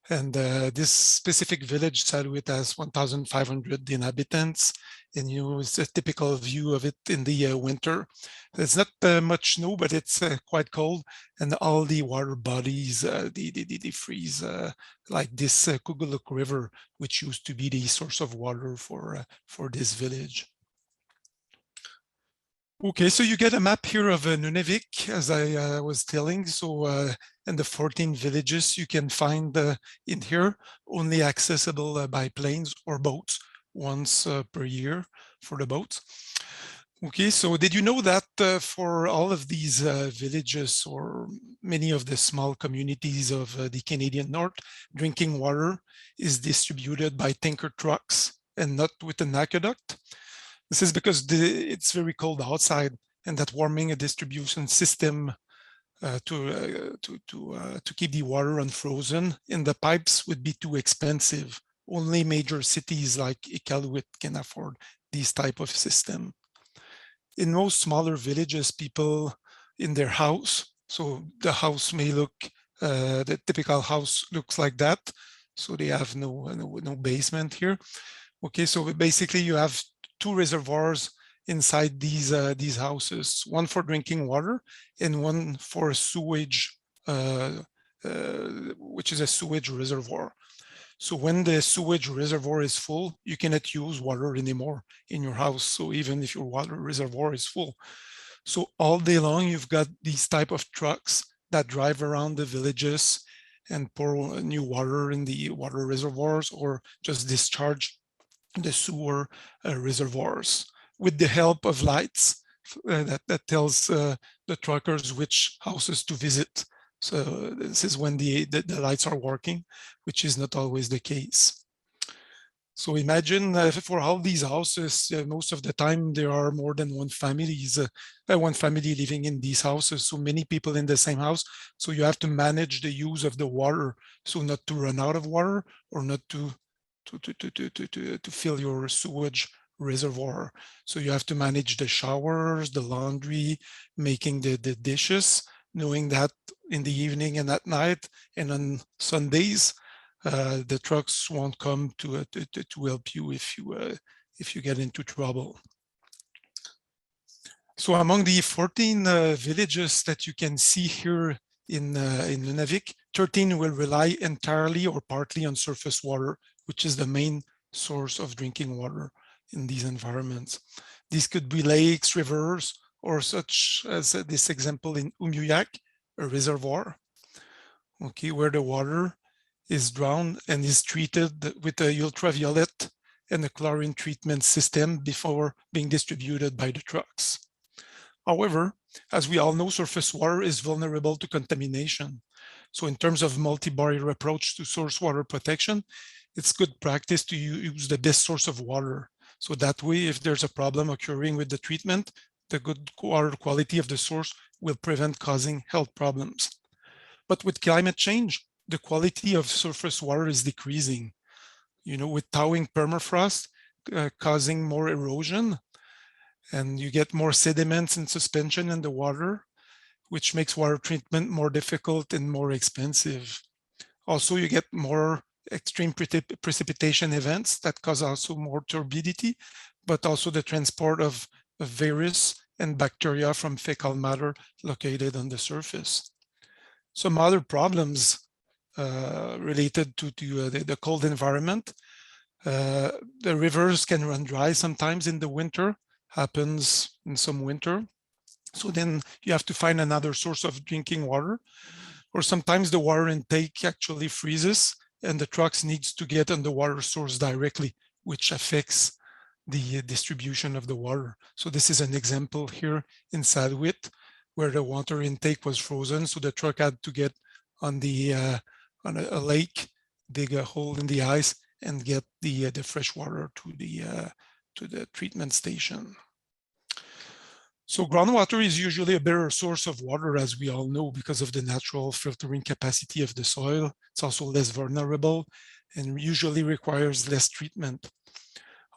And this specific village, Saluit, has 1,500 inhabitants. And it's a typical view of it in the winter. There's not much snow, but it's quite cold. And all the water bodies, they freeze, like this Kuguluk River, which used to be the source of water for this village. Okay, so you get a map here of Nunavik, as I was telling. So in the 14 villages you can find in here, only accessible by planes or boats once per year for the boats. Okay, so did you know that for all of these villages or many of the small communities of the Canadian North, drinking water is distributed by tanker trucks and not with an aqueduct? This is because it's very cold outside, and that warming a distribution system to keep the water unfrozen in the pipes would be too expensive. Only major cities like Iqaluit can afford these type of system. In most smaller villages, people in their house, so the house may look, the typical house looks like that. So they have no basement here. Okay, so basically you have two reservoirs inside these houses, one for drinking water and one for sewage, which is a sewage reservoir. So when the sewage reservoir is full, you cannot use water anymore in your house. So even if your water reservoir is full. So all day long, you've got these type of trucks that drive around the villages and pour new water in the water reservoirs or just discharge the sewer reservoirs with the help of lights that tells the truckers which houses to visit. So this is when the lights are working, which is not always the case. So imagine for all these houses, most of the time there are more than one family living in these houses. So many people in the same house. So you have to manage the use of the water, so not to run out of water or not to fill your sewage reservoir. So you have to manage the showers, the laundry, making the dishes, knowing that in the evening and at night and on Sundays, the trucks won't come to help you if you get into trouble. So among the 14 villages that you can see here in Nunavik, 13 will rely entirely or partly on surface water, which is the main source of drinking water in these environments. These could be lakes, rivers, or such as this example in Umuyak, a reservoir, okay, where the water is drowned and is treated with a ultraviolet and a chlorine treatment system before being distributed by the trucks. However, as we all know, surface water is vulnerable to contamination. So in terms of multi-barrier approach to source water protection, it's good practice to use the best source of water. So that way, if there's a problem occurring with the treatment, the good water quality of the source will prevent causing health problems. But with climate change, the quality of surface water is decreasing. You know, with thawing permafrost causing more erosion, and you get more sediments and suspension in the water, which makes water treatment more difficult and more expensive. Also, you get more extreme precipitation events that cause also more turbidity, but also the transport of virus and bacteria from fecal matter located on the surface. Some other problems related to the cold environment. The rivers can run dry sometimes in the winter, happens in some winter. So then you have to find another source of drinking water, or sometimes the water intake actually freezes and the trucks needs to get on the water source directly, which affects the distribution of the water. So this is an example here in Iqaluit, where the water intake was frozen. So the truck had to get on on a lake, dig a hole in the ice and get the fresh water to the treatment station. So groundwater is usually a better source of water, as we all know, because of the natural filtering capacity of the soil. It's also less vulnerable and usually requires less treatment.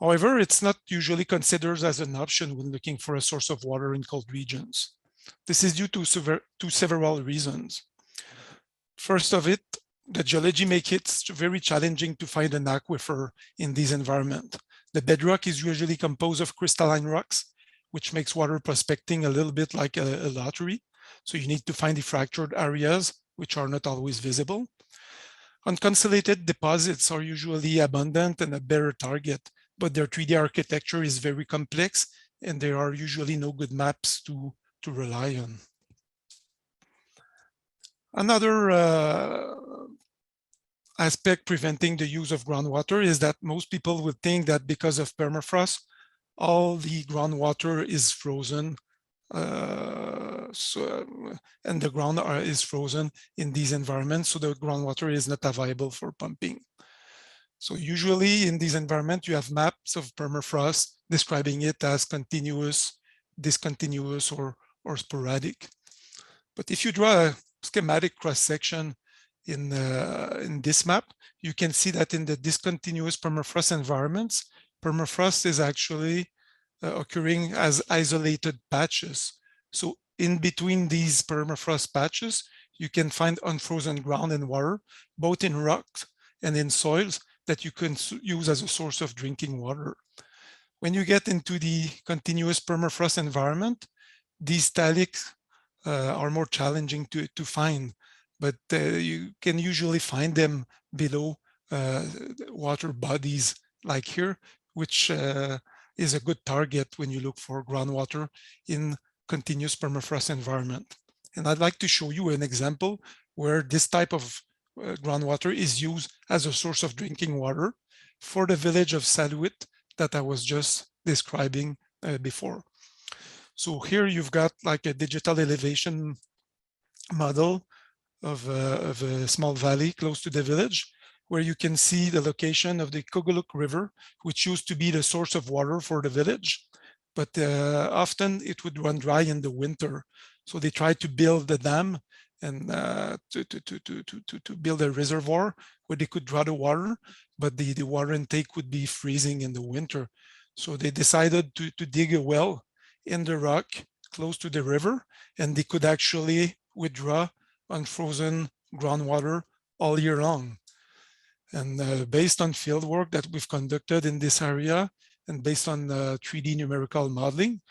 However, it's not usually considered as an option when looking for a source of water in cold regions. This is due to several reasons. First of it, the geology makes it very challenging to find an aquifer in this environment. The bedrock is usually composed of crystalline rocks, which makes water prospecting a little bit like a lottery. So you need to find the fractured areas, which are not always visible. Unconsolidated deposits are usually abundant and a better target, but their 3D architecture is very complex and there are usually no good maps to rely on. Another aspect preventing the use of groundwater is that most people would think that because of permafrost, all the groundwater is frozen. And the ground is frozen in these environments, so the groundwater is not available for pumping. So usually in these environments, you have maps of permafrost describing it as continuous, discontinuous, or sporadic. But if you draw a schematic cross-section in this map, you can see that in the discontinuous permafrost environments, permafrost is actually occurring as isolated patches. So in between these permafrost patches, you can find unfrozen ground and water, both in rocks and in soils that you can use as a source of drinking water. When you get into the continuous permafrost environment, these talics are more challenging to find, but you can usually find them below water bodies like here, which is a good target when you look for groundwater in continuous permafrost environment. And I'd like to show you an example where this type of groundwater is used as a source of drinking water for the village of Saluit that I was just describing before. So here you've got like a digital elevation model of a small valley close to the village, where you can see the location of the Koguluk River, which used to be the source of water for the village. But often it would run dry in the winter. So they tried to build the dam and to build a reservoir where they could draw the water, but the water intake would be freezing in the winter. So they decided to dig a well in the rock close to the river, and they could actually withdraw unfrozen groundwater all year long. And based on field work that we've conducted in this area and based on 3D numerical modeling,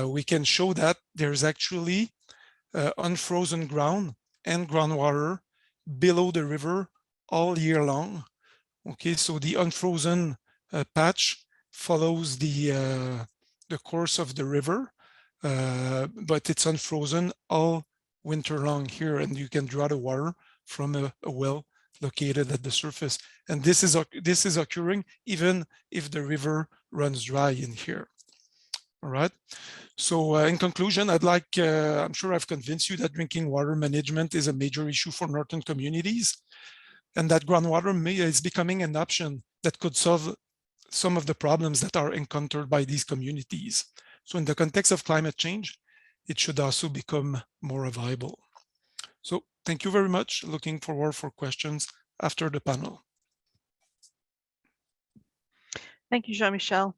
we can show that there's actually unfrozen ground and groundwater below the river all year long. Okay, so the unfrozen patch follows the course of the river, but it's unfrozen all winter long here, and you can draw the water from a well located at the surface. And this is occurring even if the river runs dry in here. All right. So in conclusion, I'm sure I've convinced you that drinking water management is a major issue for northern communities, and that groundwater is becoming an option that could solve some of the problems that are encountered by these communities. So in the context of climate change, it should also become more viable. So thank you very much. Looking forward for questions after the panel. Thank you, Jean-Michel.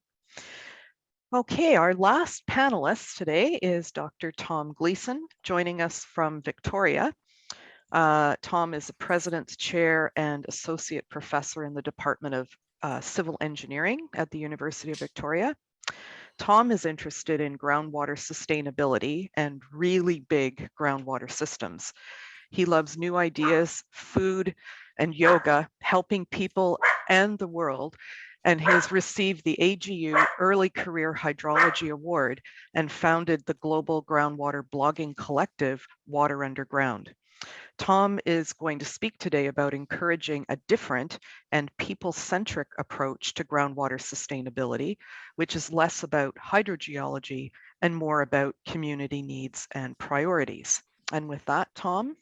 Okay, our last panelist today is Dr. Tom Gleason, joining us from Victoria. Tom is the President's Chair and Associate Professor in the Department of Civil Engineering at the University of Victoria. Tom is interested in groundwater sustainability and really big groundwater systems. He loves new ideas, food, and yoga, helping people and the world, and has received the AGU Early Career Hydrology Award and founded the global groundwater blogging collective, Water Underground. Tom is going to speak today about encouraging a different and people-centric approach to groundwater sustainability, which is less about hydrogeology and more about community needs and priorities. And with that, Tom.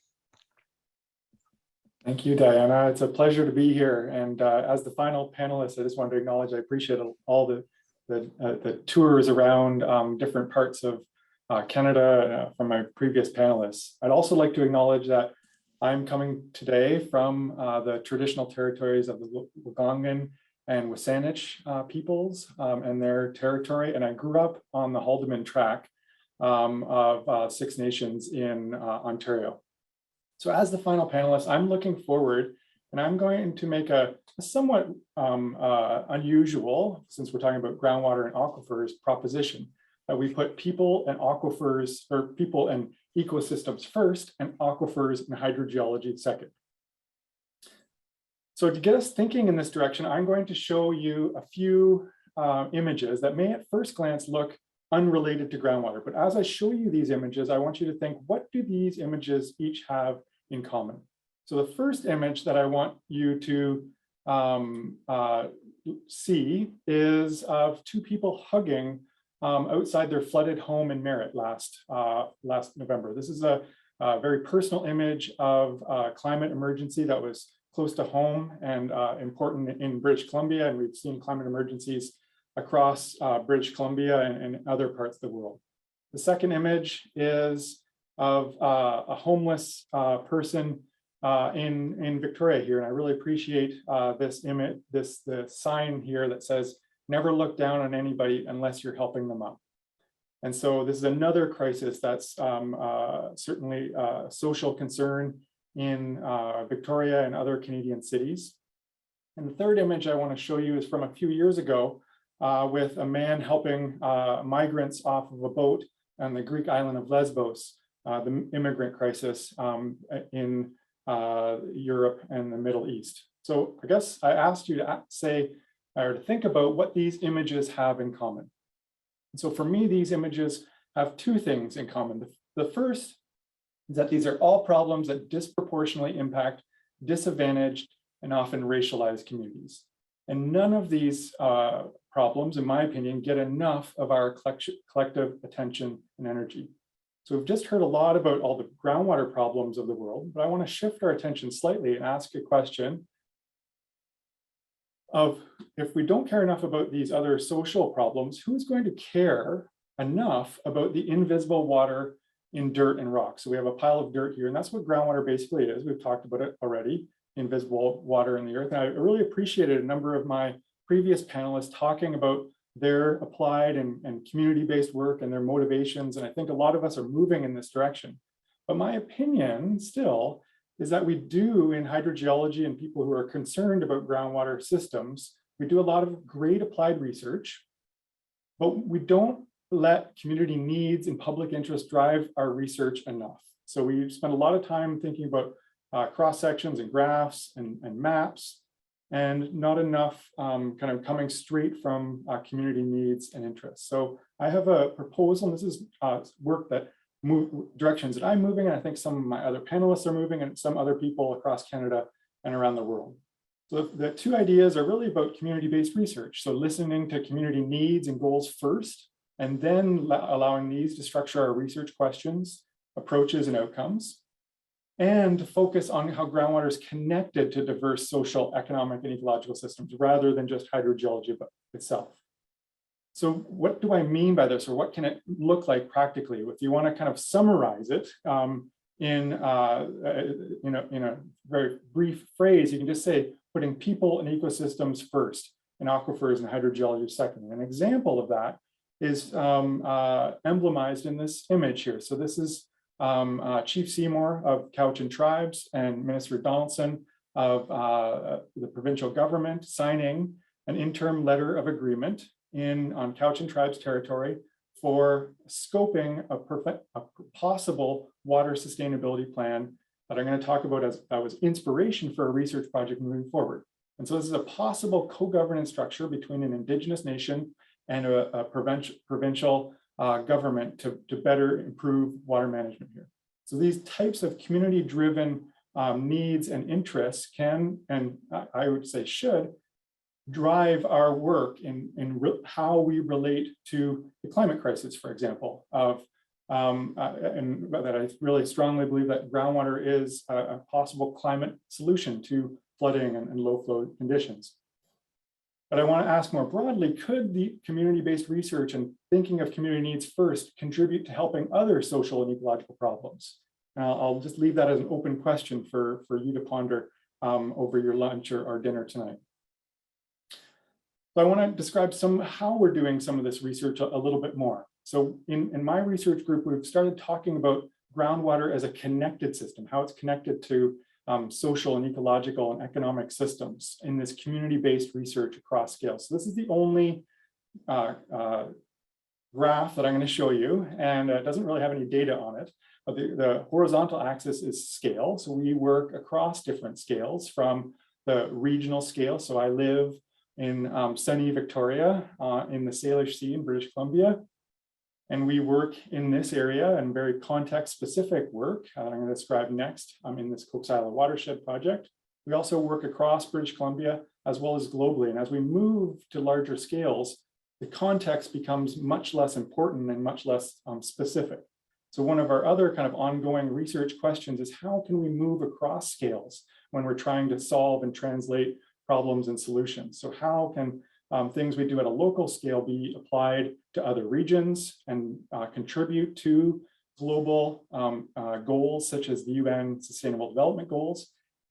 Thank you, Diana. It's a pleasure to be here. And as the final panelist, I just wanted to acknowledge I appreciate all the tours around different parts of Canada from my previous panelists. I'd also like to acknowledge that I'm coming today from the traditional territories of the Wagangan and Wasanich peoples and their territory. And I grew up on the Haldimand track of Six Nations in Ontario. So as the final panelist, I'm looking forward, and I'm going to make a somewhat unusual, since we're talking about groundwater and aquifers, proposition that we put people and aquifers, or people and ecosystems first, and aquifers and hydrogeology second. So to get us thinking in this direction, I'm going to show you a few images that may at first glance look unrelated to groundwater. But as I show you these images, I want you to think, what do these images each have in common? So the first image that I want you to see is of two people hugging outside their flooded home in Merritt last November. This is a very personal image of a climate emergency that was close to home and important in British Columbia, and we've seen climate emergencies across British Columbia and other parts of the world. The second image is of a homeless person in Victoria here, and I really appreciate this image, the sign here that says, "Never look down on anybody unless you're helping them up." And so this is another crisis that's certainly a social concern in Victoria and other Canadian cities. And the third image I want to show you is from a few years ago with a man helping migrants off of a boat on the Greek island of Lesbos, the immigrant crisis in Europe and the Middle East. So I guess I asked you to say or to think about what these images have in common. And so for me, these images have two things in common. The first is that these are all problems that disproportionately impact disadvantaged and often racialized communities. And none of these problems, in my opinion, get enough of our collective attention and energy. So we've just heard a lot about all the groundwater problems of the world, but I want to shift our attention slightly and ask a question of, if we don't care enough about these other social problems, who's going to care enough about the invisible water in dirt and rock? So we have a pile of dirt here, and that's what groundwater basically is. We've talked about it already, invisible water in the earth. And I really appreciated a number of my previous panelists talking about their applied and community-based work and their motivations. And I think a lot of us are moving in this direction. But my opinion still is that we do in hydrogeology, and people who are concerned about groundwater systems, we do a lot of great applied research, but we don't let community needs and public interest drive our research enough. So we spend a lot of time thinking about cross sections and graphs and maps, and not enough kind of coming straight from community needs and interests. So I have a proposal, and this is work that directions that I'm moving, and I think some of my other panelists are moving, and some other people across Canada and around the world. So the two ideas are really about community-based research. So listening to community needs and goals first, and then allowing these to structure our research questions, approaches, and outcomes, and focus on how groundwater is connected to diverse social, economic, and ecological systems, rather than just hydrogeology itself. So what do I mean by this, or what can it look like practically? If you want to kind of summarize it in a very brief phrase, you can just say putting people and ecosystems first, and aquifers and hydrogeology second. An example of that is emblemized in this image here. So this is Chief Seymour of Cowichan Tribes and Minister Donaldson of the provincial government signing an interim letter of agreement on Cowichan Tribes territory for scoping a possible water sustainability plan that I'm going to talk about as that was inspiration for a research project moving forward. And so this is a possible co-governance structure between an Indigenous nation and a provincial government to better improve water management here. So these types of community-driven needs and interests can, and I would say should, drive our work in how we relate to the climate crisis, for example, and that I really strongly believe that groundwater is a possible climate solution to flooding and low flow conditions. But I want to ask more broadly, could the community-based research and thinking of community needs first contribute to helping other social and ecological problems? And I'll just leave that as an open question for you to ponder over your lunch or dinner tonight. So I want to describe how we're doing some of this research a little bit more. So in my research group, we've started talking about groundwater as a connected system, how it's connected to social and ecological and economic systems in this community-based research across scale. So this is the only graph that I'm going to show you, and it doesn't really have any data on it. But the horizontal axis is scale. So we work across different scales from the regional scale. So I live in sunny Victoria in the Salish Sea in British Columbia. And we work in this area and very context-specific work that I'm going to describe next in this Cook Island Watershed Project. We also work across British Columbia as well as globally. And as we move to larger scales, the context becomes much less important and much less specific. So one of our other kind of ongoing research questions is how can we move across scales when we're trying to solve and translate problems and solutions? So how can things we do at a local scale be applied to other regions and contribute to global goals such as the UN Sustainable Development Goals?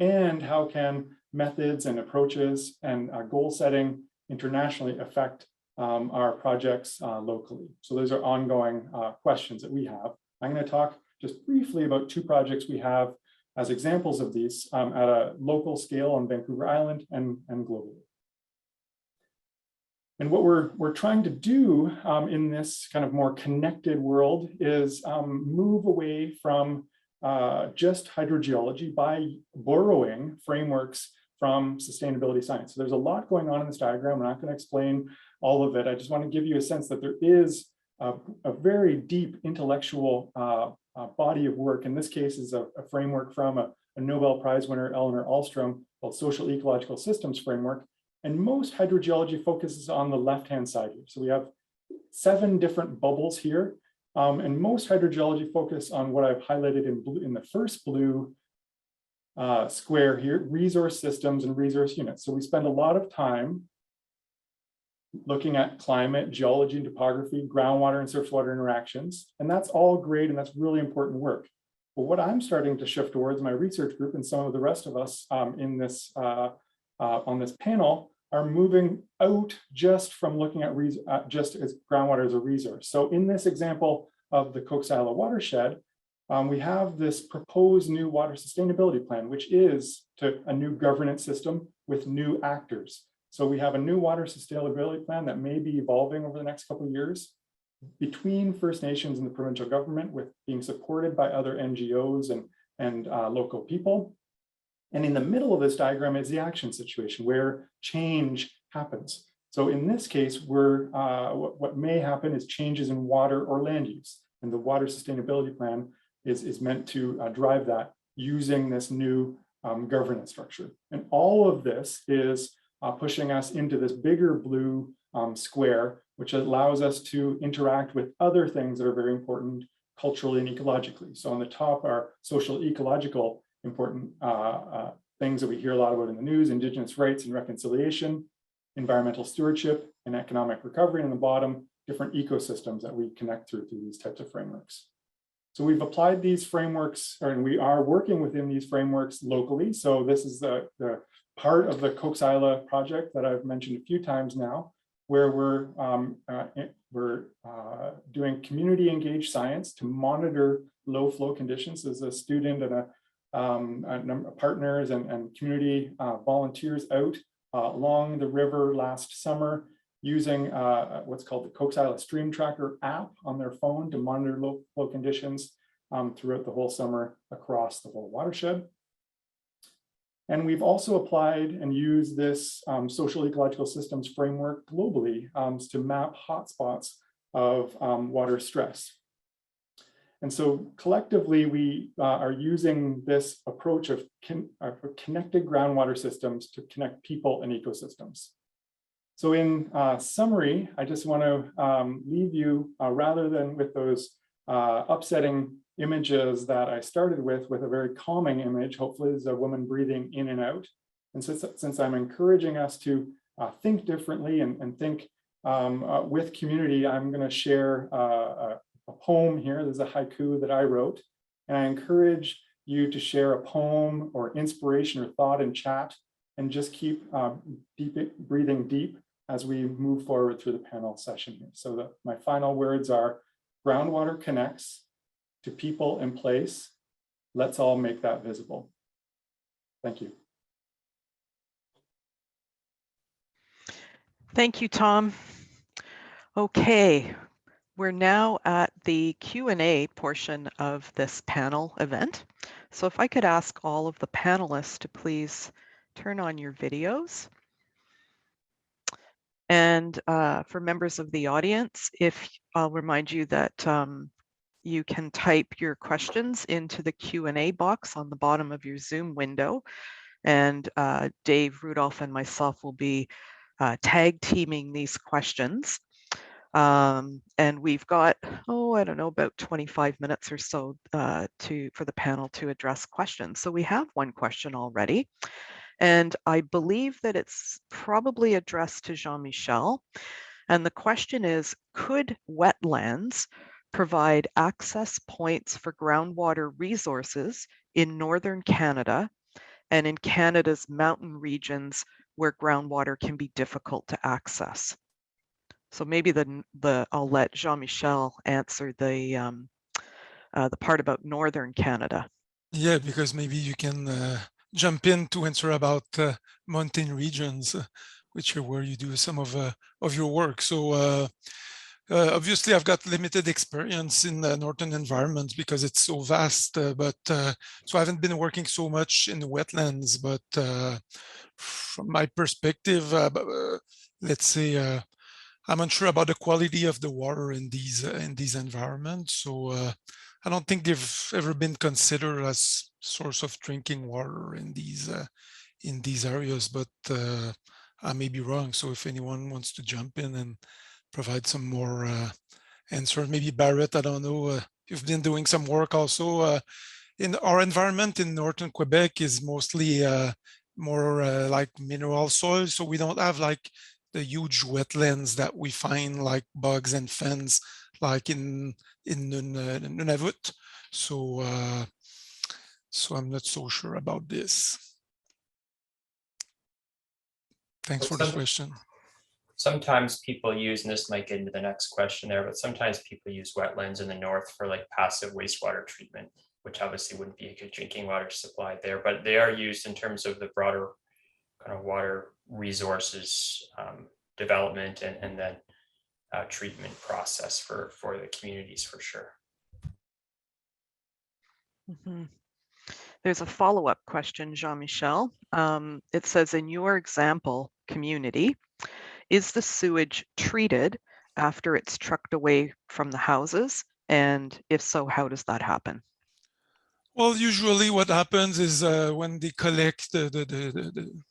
And how can methods and approaches and goal setting internationally affect our projects locally? So those are ongoing questions that we have. I'm going to talk just briefly about 2 projects we have as examples of these at a local scale on Vancouver Island and globally. And what we're trying to do in this kind of more connected world is move away from just hydrogeology by borrowing frameworks from sustainability science. So there's a lot going on in this diagram. I'm not going to explain all of it. I just want to give you a sense that there is a very deep intellectual body of work. In this case is a framework from a Nobel Prize winner, Elinor Ahlstrom, called Social Ecological Systems Framework. And most hydrogeology focuses on the left-hand side here. So we have 7 different bubbles here. And most hydrogeology focus on what I've highlighted in blue, in the first blue square here, resource systems and resource units. So we spend a lot of time looking at climate, geology and topography, groundwater and surface water interactions. And that's all great and that's really important work. But what I'm starting to shift towards, my research group and some of the rest of us in this on this panel are moving out just from looking at just as groundwater as a resource. So in this example of the Cook Isla watershed, we have this proposed new water sustainability plan, which is a new governance system with new actors. So we have a new water sustainability plan that may be evolving over the next couple of years between First Nations and the provincial government, with being supported by other NGOs and local people. And in the middle of this diagram is the action situation where change happens. So in this case, what may happen is changes in water or land use. And the water sustainability plan is meant to drive that using this new governance structure. And all of this is pushing us into this bigger blue square, which allows us to interact with other things that are very important culturally and ecologically. So on the top are social ecological important things that we hear a lot about in the news: Indigenous rights and reconciliation, environmental stewardship, and economic recovery. And on the bottom, different ecosystems that we connect through these types of frameworks. So we've applied these frameworks, and we are working within these frameworks locally. So this is the part of the Cook Isla project that I've mentioned a few times now, where we're doing community engaged science to monitor low flow conditions. As a student and a number of partners and community volunteers out along the river last summer, using what's called the Cook Isla Stream Tracker app on their phone to monitor low flow conditions throughout the whole summer across the whole watershed. And we've also applied and used this social ecological systems framework globally to map hotspots of water stress. And so collectively, we are using this approach of connected groundwater systems to connect people and ecosystems. So in summary, I just want to leave you, rather than with those upsetting images that I started with a very calming image. Hopefully there's a woman breathing in and out. And since I'm encouraging us to think differently and think with community, I'm going to share a poem here. There's a haiku that I wrote, and I encourage you to share a poem or inspiration or thought in chat, and just keep breathing deep as we move forward through the panel session here. So my final words are: groundwater connects to people and place. Let's all make that visible. Thank you. Thank you, Tom. Okay, we're now at the Q&A portion of this panel event. So if I could ask all of the panelists to please turn on your videos. And for members of the audience, I'll remind you that you can type your questions into the Q&A box on the bottom of your Zoom window. And Dave, Rudolph, and myself will be tag teaming these questions. And we've got, I don't know, about 25 minutes or so for the panel to address questions. So we have one question already. And I believe that it's probably addressed to Jean-Michel. And the question is, could wetlands provide access points for groundwater resources in northern Canada and in Canada's mountain regions where groundwater can be difficult to access? So maybe I'll let Jean-Michel answer the part about northern Canada. Yeah, because maybe you can jump in to answer about mountain regions, which are where you do some of your work. So obviously, I've got limited experience in the northern environment because it's so vast. So I haven't been working so much in the wetlands. But from my perspective, let's say I'm unsure about the quality of the water in these environments. So I don't think they've ever been considered as source of drinking water in these areas. But I may be wrong. So if anyone wants to jump in and provide some more answer, maybe Barrett, I don't know. You've been doing some work also in our environment in northern Quebec is mostly more like mineral soil. So we don't have like the huge wetlands that we find like bugs and fens like in Nunavut. So I'm not so sure about this. Thanks for the question. Sometimes people use, and this might get into the next question there, but sometimes people use wetlands in the north for like passive wastewater treatment, which obviously wouldn't be a good drinking water supply there, but they are used in terms of the broader kind of water resources development and then treatment process for the communities for sure. Mm-hmm. There's a follow-up question, Jean-Michel. It says, in your example community, is the sewage treated after it's trucked away from the houses? And if so, how does that happen? Well, usually what happens is when they collect the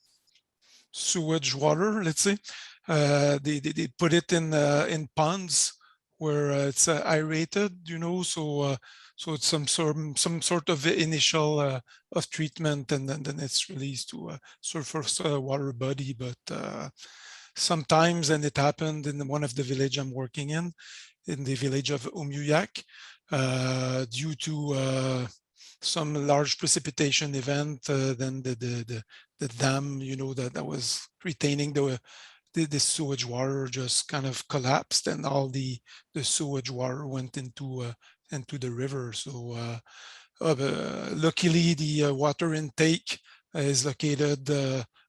sewage water, let's say, they put it in ponds where it's aerated, so it's some sort of initial of treatment, and then it's released to a surface water body. But sometimes, and it happened in one of the village I'm working in the village of Umuyak, due to some large precipitation event, then the dam, that was retaining the sewage water just kind of collapsed, and all the sewage water went into the river. So luckily the water intake is located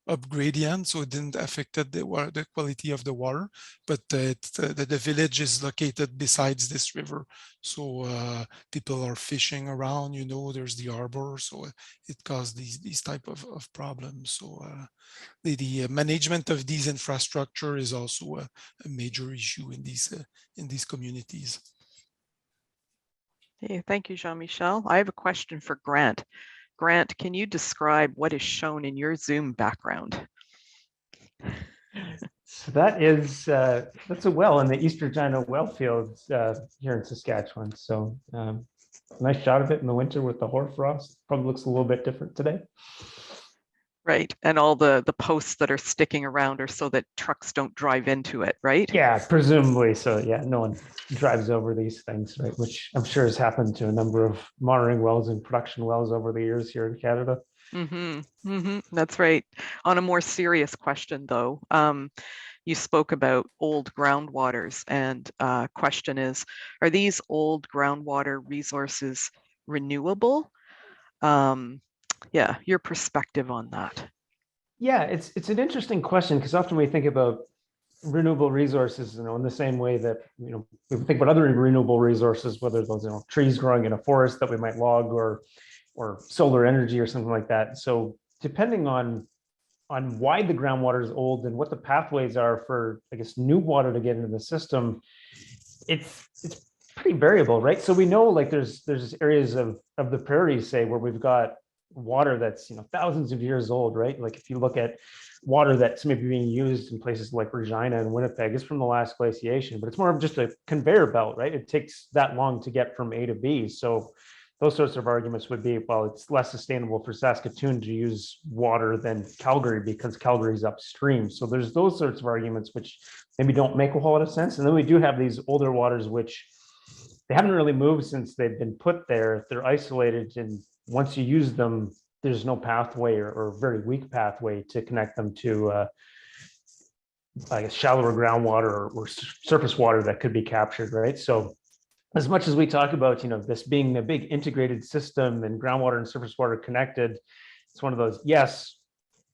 up gradient, so it didn't affect the quality of the water, but the village is located besides this river, so people are fishing around, there's the harbor, so it caused these type of problems. So the management of these infrastructure is also a major issue in these communities. Hey, thank you, Jean-Michel. I have a question for Grant. Grant, can you describe what is shown in your Zoom background? So that's a well in the East Regina well fields here in Saskatchewan. So nice shot of it in the winter with the hoarfrost. Probably looks a little bit different today. Right, and all the posts that are sticking around are so that trucks don't drive into it, right? Yeah, presumably. So yeah, no one drives over these things, right? Which I'm sure has happened to a number of monitoring wells and production wells over the years here in Canada. Mm-hmm, mm-hmm, that's right. On a more serious question, though, you spoke about old groundwaters, and question is, are these old groundwater resources renewable? Yeah, your perspective on that. Yeah, it's an interesting question, because often we think about renewable resources, in the same way that, we think about other renewable resources, whether those, trees growing in a forest that we might log, or solar energy or something like that. So depending on why the groundwater is old and what the pathways are for, I guess, new water to get into the system, it's pretty variable, right? So we know, like, there's areas of the prairies, say, where we've got water that's thousands of years old, right? Like if you look at water that's maybe being used in places like Regina and Winnipeg, it's from the last glaciation, but it's more of just a conveyor belt, right? It takes that long to get from A to B. So those sorts of arguments would be, well, it's less sustainable for Saskatoon to use water than Calgary because Calgary's upstream. So there's those sorts of arguments which maybe don't make a whole lot of sense. And then we do have these older waters which they haven't really moved since they've been put there. They're isolated, and once you use them, there's no pathway or very weak pathway to connect them to I guess shallower groundwater or surface water that could be captured, right? So as much as we talk about, this being a big integrated system and groundwater and surface water connected, it's one of those, yes,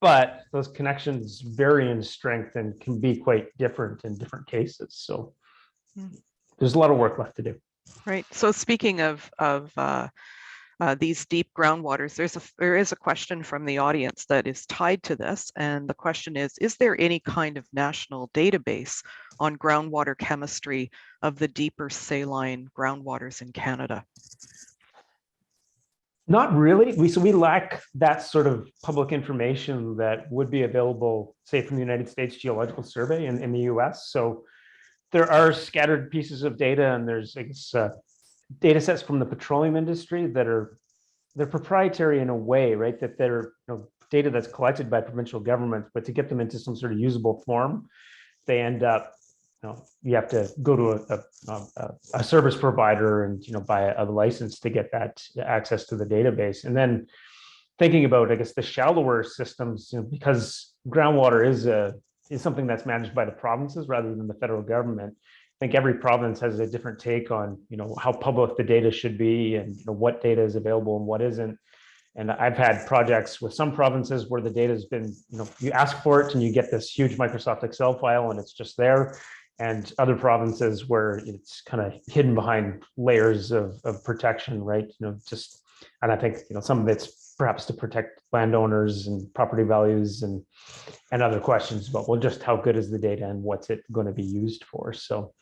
but those connections vary in strength and can be quite different in different cases. So there's a lot of work left to do. Right. So speaking of these deep groundwaters, there is a question from the audience that is tied to this. And the question is there any kind of national database on groundwater chemistry of the deeper saline groundwaters in Canada? Not really. We lack that sort of public information that would be available, say, from the United States Geological Survey in the US. So there are scattered pieces of data, and there's, I guess, data sets from the petroleum industry that they're proprietary in a way, right? That they're data that's collected by provincial governments, but to get them into some sort of usable form, they end up, you have to go to a service provider and buy a license to get that access to the database. And then thinking about, I guess, the shallower systems, because groundwater is something that's managed by the provinces rather than the federal government. I think every province has a different take on, how public the data should be and what data is available and what isn't. And I've had projects with some provinces where the data has been, you ask for it and you get this huge Microsoft Excel file and it's just there. And other provinces where it's kind of hidden behind layers of protection, right? And I think, some of it's perhaps to protect landowners and property values and other questions about, well, just how good is the data and what's it going to be used for? So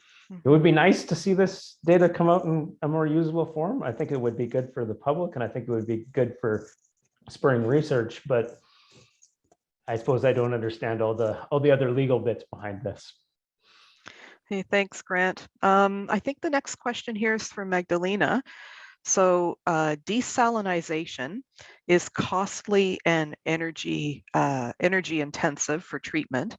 it would be nice to see this data come out in a more usable form. I think it would be good for the public, and I think it would be good for spurring research, but I suppose I don't understand all the other legal bits behind this. Hey, thanks, Grant. I think the next question here is from Magdalena. So desalinization is costly and energy intensive for treatment.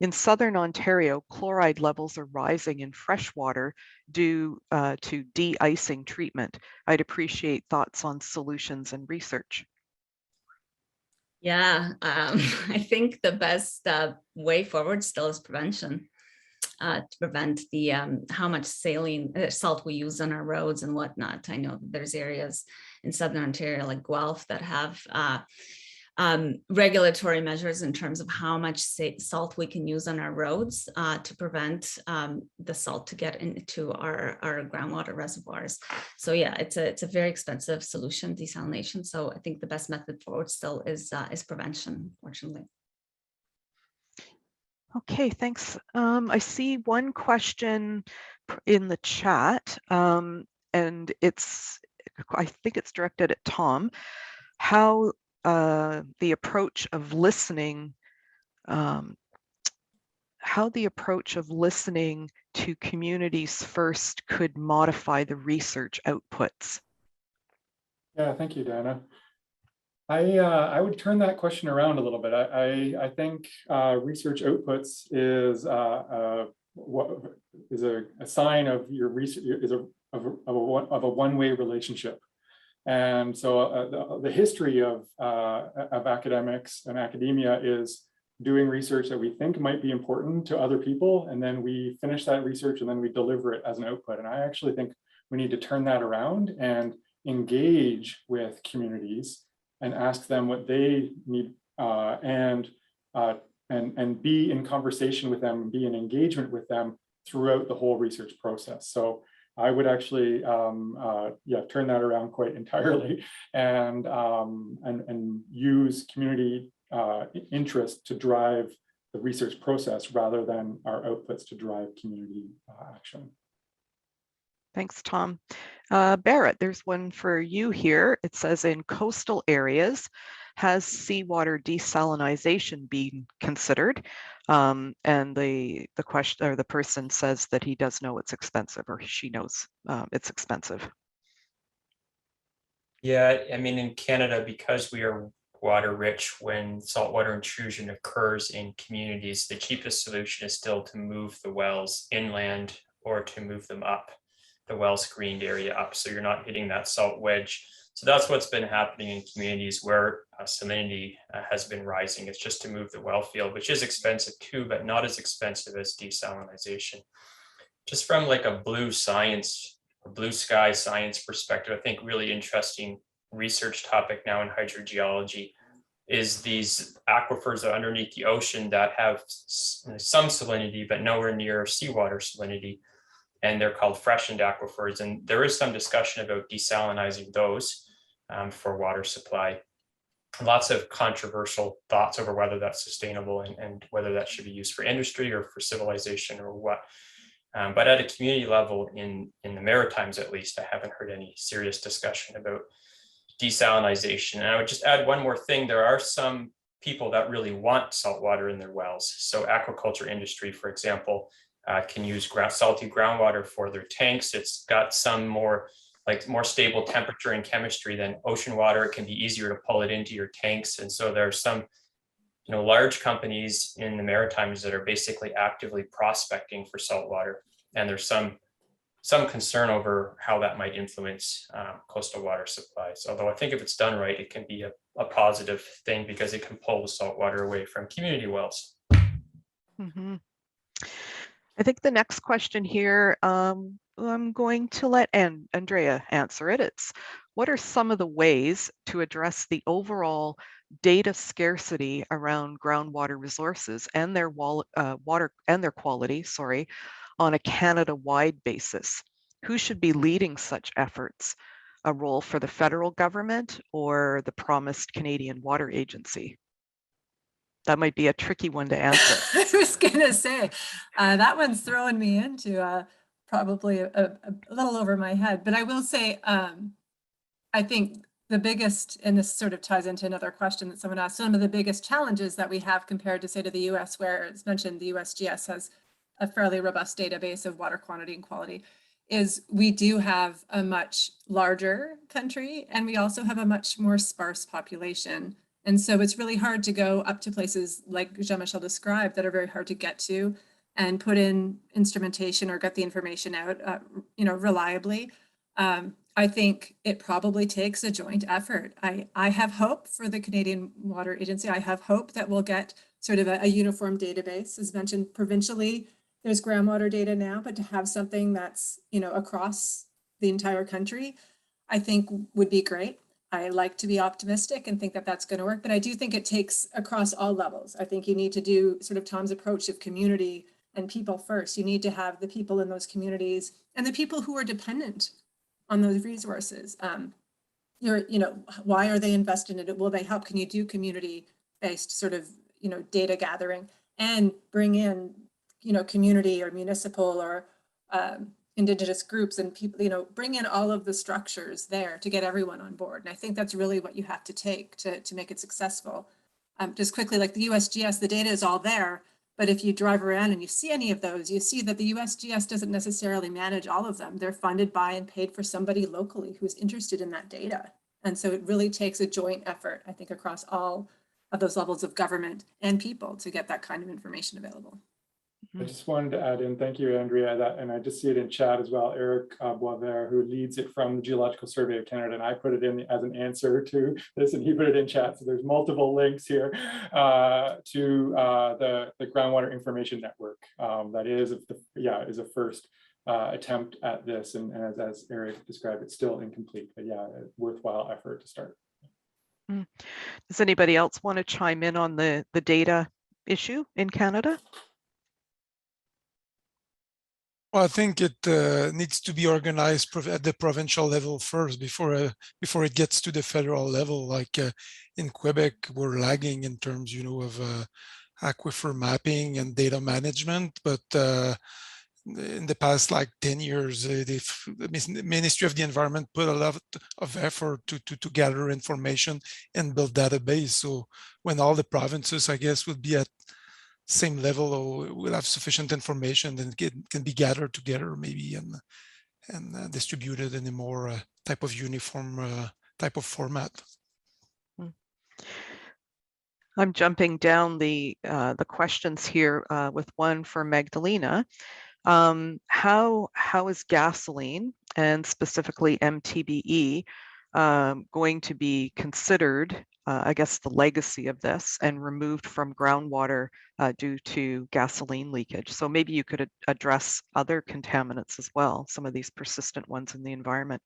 In Southern Ontario, chloride levels are rising in fresh water due to de-icing treatment. I'd appreciate thoughts on solutions and research. Yeah, I think the best way forward still is prevention. To prevent the how much salt we use on our roads and whatnot. I know that there's areas in Southern Ontario like Guelph that have regulatory measures in terms of how much salt we can use on our roads to prevent the salt to get into our groundwater reservoirs. So yeah, it's a very expensive solution, desalination. So I think the best method forward still is prevention, fortunately. Okay, thanks. I see one question in the chat, and I think it's directed at Tom. How the approach of listening, to communities first could modify the research outputs. Yeah, thank you, Diana. I would turn that question around a little bit. I think research outputs is a sign of your research of a one-way relationship, and so the history of academics and academia is doing research that we think might be important to other people, and then we finish that research and then we deliver it as an output. And I actually think we need to turn that around and engage with communities and ask them what they need, and be in conversation with them, be in engagement with them throughout the whole research process. So I would actually, turn that around quite entirely, and use community interest to drive the research process rather than our outputs to drive community action. Thanks, Tom. Barrett, there's one for you here. It says in coastal areas, has seawater desalinization been considered? And the question or the person says that he does know it's expensive, or she knows it's expensive. Yeah, I mean, in Canada, because we are water rich, when saltwater intrusion occurs in communities, the cheapest solution is still to move the wells inland or to move them up the well screened area up. So you're not hitting that salt wedge. So that's what's been happening in communities where salinity has been rising. It's just to move the well field, which is expensive too, but not as expensive as desalinization. Just from like a blue science or blue sky science perspective, I think really interesting research topic now in hydrogeology is these aquifers that are underneath the ocean that have some salinity, but nowhere near seawater salinity. And they're called freshened aquifers. And there is some discussion about desalinizing those for water supply. Lots of controversial thoughts over whether that's sustainable and whether that should be used for industry or for civilization or what. But at a community level in the Maritimes, at least, I haven't heard any serious discussion about desalinization. And I would just add one more thing. There are some people that really want salt water in their wells. So aquaculture industry, for example, can use salty groundwater for their tanks. It's got some more stable temperature and chemistry than ocean water. It can be easier to pull it into your tanks. And so there are some large companies in the Maritimes that are basically actively prospecting for salt water. And there's some concern over how that might influence coastal water supplies. Although I think if it's done right, it can be a positive thing because it can pull the salt water away from community wells. Mm-hmm. I think the next question here, I'm going to let Andrea answer it. It's, what are some of the ways to address the overall data scarcity around groundwater resources and their water and their quality, on a Canada-wide basis? Who should be leading such efforts? A role for the federal government or the promised Canadian Water Agency? That might be a tricky one to answer. I was going to say, that one's throwing me into probably a little over my head. But I will say, I think the biggest, and this sort of ties into another question that someone asked, some of the biggest challenges that we have compared to, say, to the US, where it's mentioned the USGS has a fairly robust database of water quantity and quality, is we do have a much larger country, and we also have a much more sparse population. And so it's really hard to go up to places like Jean-Michel described that are very hard to get to and put in instrumentation or get the information out, reliably. I think it probably takes a joint effort. I have hope for the Canadian Water Agency. I have hope that we'll get sort of a uniform database. As mentioned, provincially, there's groundwater data now, but to have something that's, across the entire country, I think would be great. I like to be optimistic and think that that's going to work, but I do think it takes across all levels. I think you need to do sort of Tom's approach of community and people first. You need to have the people in those communities and the people who are dependent on those resources. Why are they invested in it? Will they help? Can you do community-based sort of, data gathering and bring in, community or municipal or Indigenous groups and people, bring in all of the structures there to get everyone on board. And I think that's really what you have to take to make it successful. Just quickly, like the USGS, the data is all there, but if you drive around and you see any of those, you see that the USGS doesn't necessarily manage all of them. They're funded by and paid for somebody locally who's interested in that data. And so it really takes a joint effort, I think, across all of those levels of government and people to get that kind of information available. I just wanted to add in, thank you, Andrea, and I just see it in chat as well, Eric Boisvert, who leads it from the Geological Survey of Canada, and I put it in as an answer to this, and he put it in chat. So there's multiple links here to the Groundwater Information Network. That is a first attempt at this, and as Eric described, it's still incomplete, but yeah, a worthwhile effort to start. Does anybody else want to chime in on the data issue in Canada? Well, I think it needs to be organized at the provincial level first before it gets to the federal level. Like in Quebec, we're lagging in terms, of aquifer mapping and data management. But in the past like 10 years, the Ministry of the Environment put a lot of effort to gather information and build database. So when all the provinces, I guess, will be at same level, or will have sufficient information, then it can be gathered together maybe and distributed in a more type of uniform type of format. I'm jumping down the questions here with one for Magdalena. How is gasoline, and specifically MTBE, going to be considered, I guess, the legacy of this, and removed from groundwater due to gasoline leakage? So maybe you could address other contaminants as well, some of these persistent ones in the environment.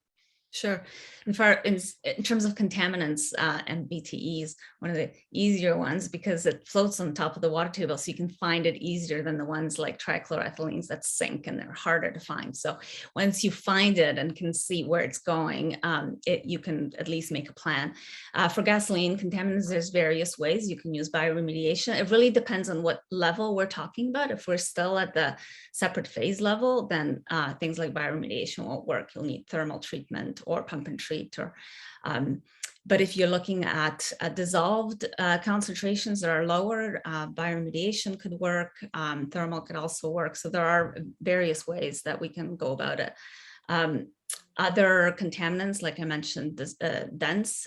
Sure. In terms of contaminants, MBTEs, one of the easier ones because it floats on top of the water table, so you can find it easier than the ones like trichloroethylenes that sink and they're harder to find. So once you find it and can see where it's going, you can at least make a plan. For gasoline contaminants, there's various ways you can use bioremediation. It really depends on what level we're talking about. If we're still at the separate phase level, then things like bioremediation won't work. You'll need thermal treatment or pump and treat, or but if you're looking at dissolved concentrations that are lower, bioremediation could work, thermal could also work. So there are various ways that we can go about it. Other contaminants, like I mentioned, dense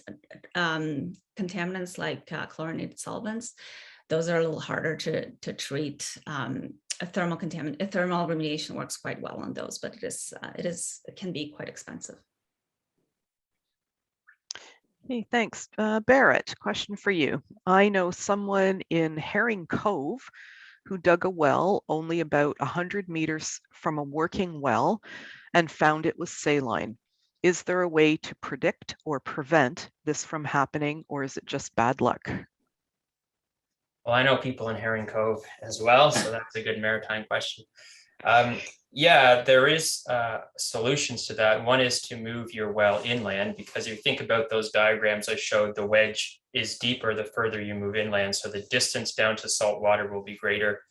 contaminants like chlorinated solvents, those are a little harder to treat. A thermal remediation works quite well on those, but it can be quite expensive. Hey, thanks. Barrett, question for you. I know someone in Herring Cove who dug a well only about 100 meters from a working well and found it was saline. Is there a way to predict or prevent this from happening, or is it just bad luck? Well, I know people in Herring Cove as well, so that's a good maritime question. Yeah, there is solutions to that. One is to move your well inland, because if you think about those diagrams I showed, the wedge is deeper the further you move inland. So the distance down to salt water will be greater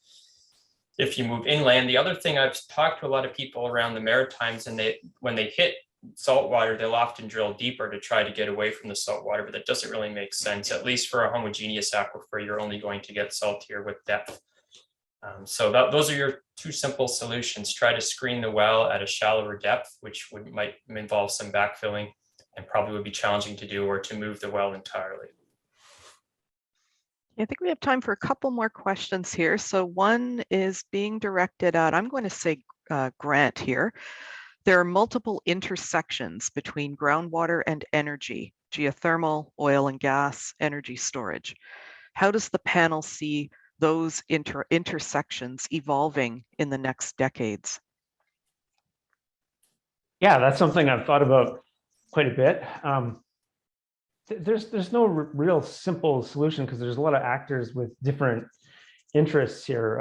if you move inland. The other thing, I've talked to a lot of people around the Maritimes, and when they hit salt water, they'll often drill deeper to try to get away from the salt water, but that doesn't really make sense. At least for a homogeneous aquifer, you're only going to get saltier with depth. So those are your two simple solutions. Try to screen the well at a shallower depth, which might involve some backfilling and probably would be challenging to do, or to move the well entirely. I think we have time for a couple more questions here. So one is being directed at, I'm going to say Grant here. There are multiple intersections between groundwater and energy, geothermal, oil and gas, energy storage. How does the panel see those intersections evolving in the next decades? Yeah, that's something I've thought about quite a bit. There's no real simple solution, because there's a lot of actors with different interests here.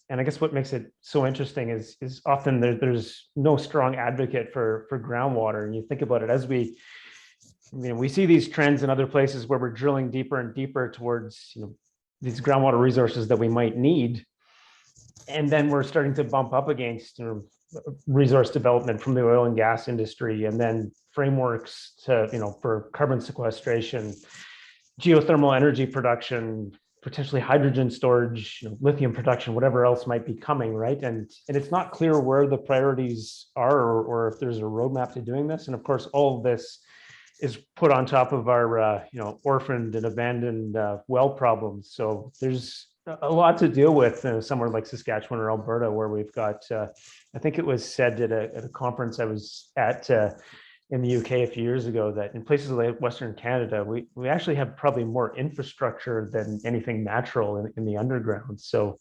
And I guess what makes it so interesting is often there's no strong advocate for groundwater. And you think about it, as we see these trends in other places where we're drilling deeper and deeper towards these groundwater resources that we might need. And then we're starting to bump up against resource development from the oil and gas industry, and then frameworks to, for carbon sequestration, geothermal energy production, potentially hydrogen storage, lithium production, whatever else might be coming, right? And it's not clear where the priorities are, or if there's a roadmap to doing this. And of course, all of this is put on top of our, orphaned and abandoned well problems. So there's a lot to deal with somewhere like Saskatchewan or Alberta, where we've got, I think it was said at a conference I was at in the UK a few years ago, that in places like Western Canada, we actually have probably more infrastructure than anything natural in the underground. So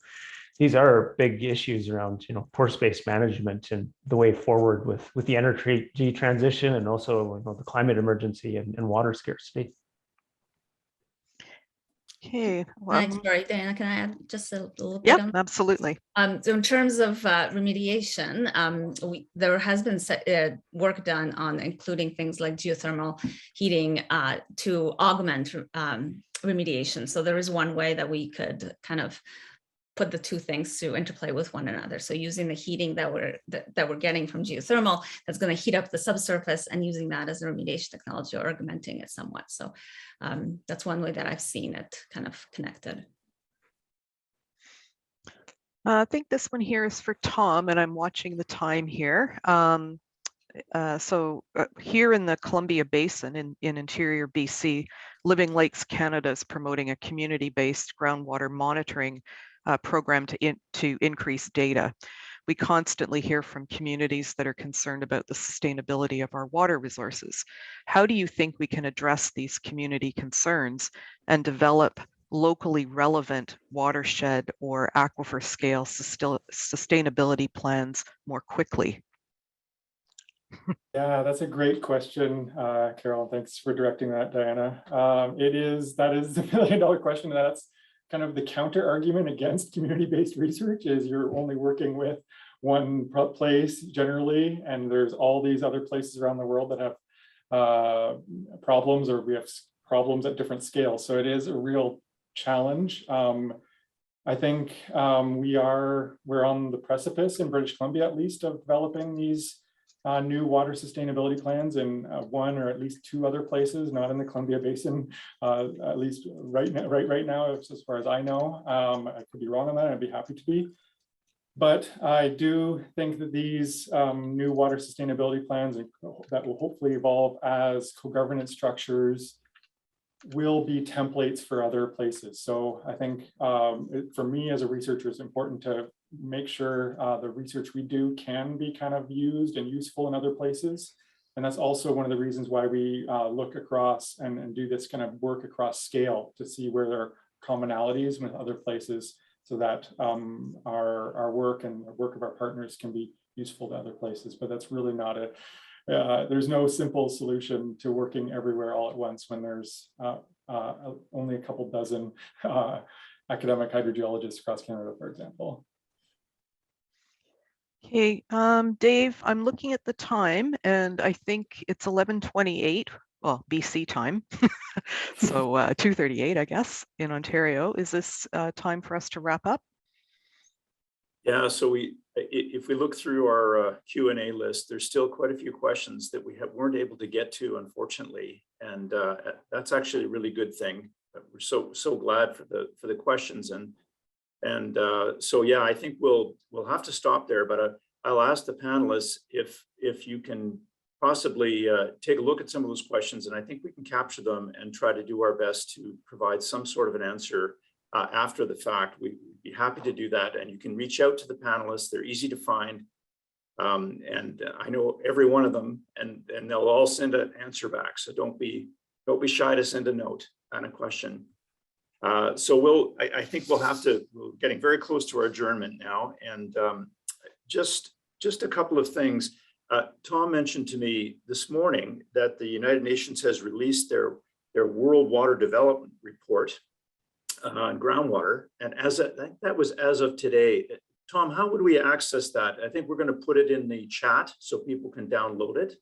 these are big issues around, pore space management and the way forward with the energy transition, and also the climate emergency and water scarcity. Okay. Sorry, Diana, can I add just a little bit? Yep, absolutely. So in terms of remediation, there has been work done on including things like geothermal heating to augment remediation. So there is one way that we could kind of put the two things to interplay with one another. So using the heating that we're getting from geothermal, that's going to heat up the subsurface, and using that as a remediation technology or augmenting it somewhat. So that's one way that I've seen it kind of connected. I think this one here is for Tom, and I'm watching the time here. Here in the Columbia Basin in interior BC, Living Lakes Canada is promoting a community-based groundwater monitoring program to increase data. We constantly hear from communities that are concerned about the sustainability of our water resources. How do you think we can address these community concerns and develop locally relevant watershed or aquifer scale sustainability plans more quickly? Yeah, that's a great question, Carol. Thanks for directing that, Diana. That is the $1 million question. That's kind of the counter argument against community-based research, is you're only working with one place generally, and there's all these other places around the world that have problems, or we have problems at different scales. So it is a real challenge. I think we're on the precipice in British Columbia, at least, of developing these new water sustainability plans in one or at least two other places, not in the Columbia Basin, at least right now, as far as I know. I could be wrong on that. I'd be happy to be. But I do think that these new water sustainability plans that will hopefully evolve as co-governance structures will be templates for other places. So I think for me as a researcher, it's important to make sure the research we do can be kind of used and useful in other places. And that's also one of the reasons why we look across and do this kind of work across scale to see where there are commonalities with other places, so that our work and the work of our partners can be useful to other places. But that's really not there's no simple solution to working everywhere all at once when there's only a couple dozen academic hydrogeologists across Canada, for example. Okay, Dave, I'm looking at the time, and I think it's 11:28, well, BC time, so 2:38, I guess, in Ontario. Is this time for us to wrap up? Yeah, so if we look through our Q&A list, there's still quite a few questions that we weren't able to get to, unfortunately, and that's actually a really good thing. We're so glad for the questions, and so yeah, I think we'll have to stop there. But I'll ask the panelists if you can possibly take a look at some of those questions, and I think we can capture them and try to do our best to provide some sort of an answer after the fact. We'd be happy to do that, and you can reach out to the panelists. They're easy to find, and I know every one of them, and they'll all send an answer back. So don't be shy to send a note and a question. So I think we're getting very close to our adjournment now, and just a couple of things. Tom mentioned to me this morning that the United Nations has released their World Water Development Report on groundwater, and that was as of today. Tom, how would we access that? I think we're going to put it in the chat so people can download it.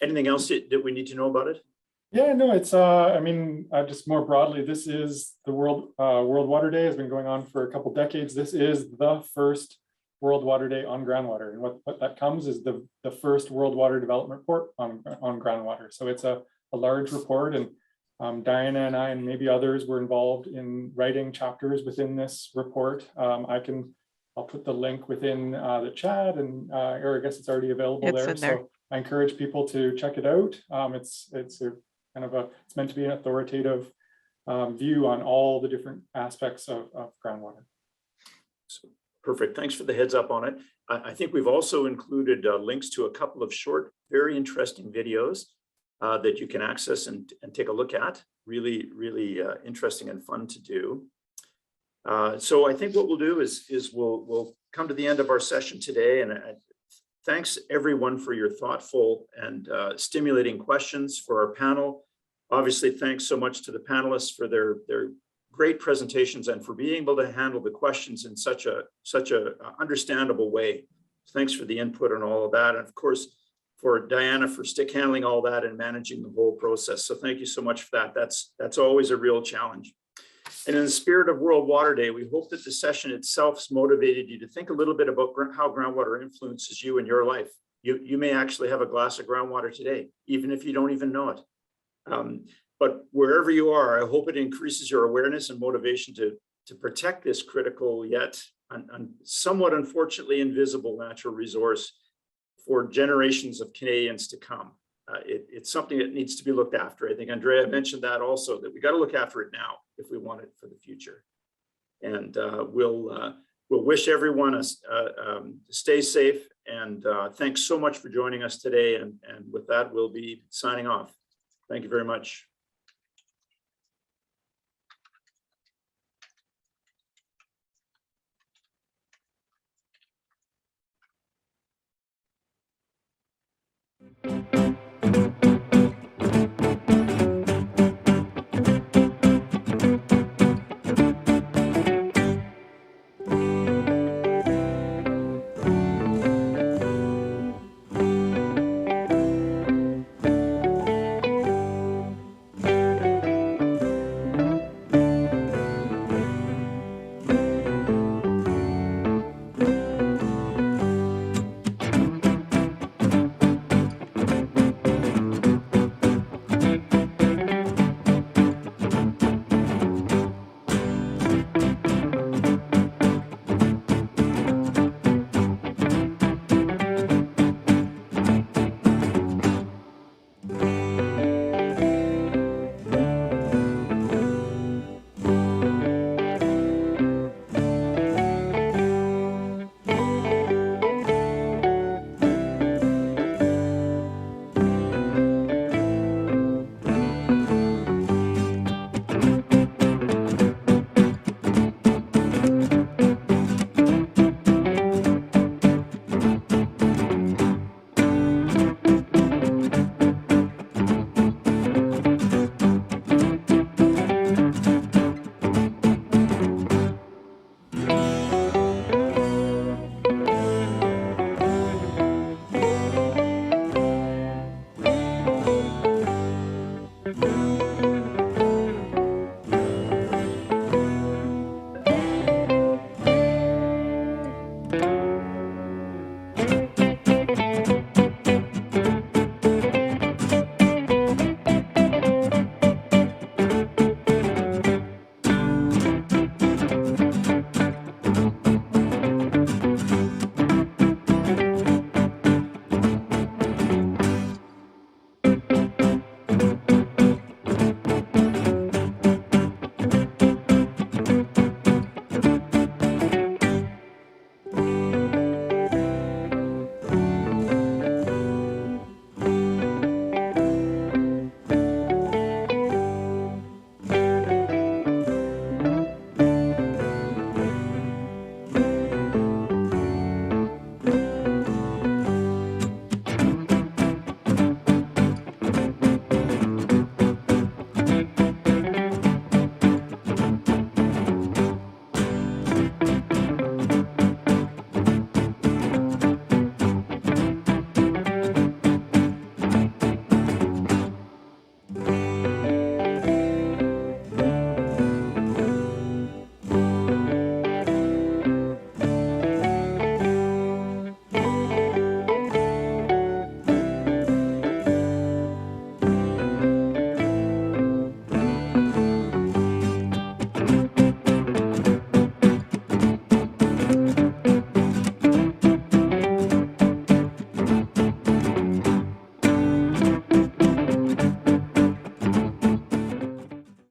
Anything else that we need to know about it? Yeah, no, it's I mean, just more broadly, this is the World Water Day. Has been going on for a couple decades. This is the first World Water Day on groundwater, and what that comes is the first World Water Development Report on groundwater. So it's a large report, and Diana and I and maybe others were involved in writing chapters within this report. I'll put the link within the chat, and or I guess it's already available there. So I encourage people to check it out. It's meant to be an authoritative view on all the different aspects of groundwater. So, perfect. Thanks for the heads up on it. I think we've also included links to a couple of short, very interesting videos that you can access and take a look at. Really, really interesting and fun to do. So I think what we'll do is we'll come to the end of our session today, and thanks everyone for your thoughtful and stimulating questions for our panel. Obviously, thanks so much to the panelists for their great presentations and for being able to handle the questions in such a understandable way. Thanks for the input and all of that, and of course for Diana for stick handling all that and managing the whole process. So thank you so much for that. That's always a real challenge. And in the spirit of World Water Day, we hope that the session itself has motivated you to think a little bit about how groundwater influences you in your life. You may actually have a glass of groundwater today, even if you don't even know it. But wherever you are, I hope it increases your awareness and motivation to protect this critical yet somewhat unfortunately invisible natural resource for generations of Canadians to come. It's something that needs to be looked after. I think Andrea mentioned that also, that we got to look after it now if we want it for the future. And we'll wish everyone stay safe. And thanks so much for joining us today. And with that, we'll be signing off. Thank you very much.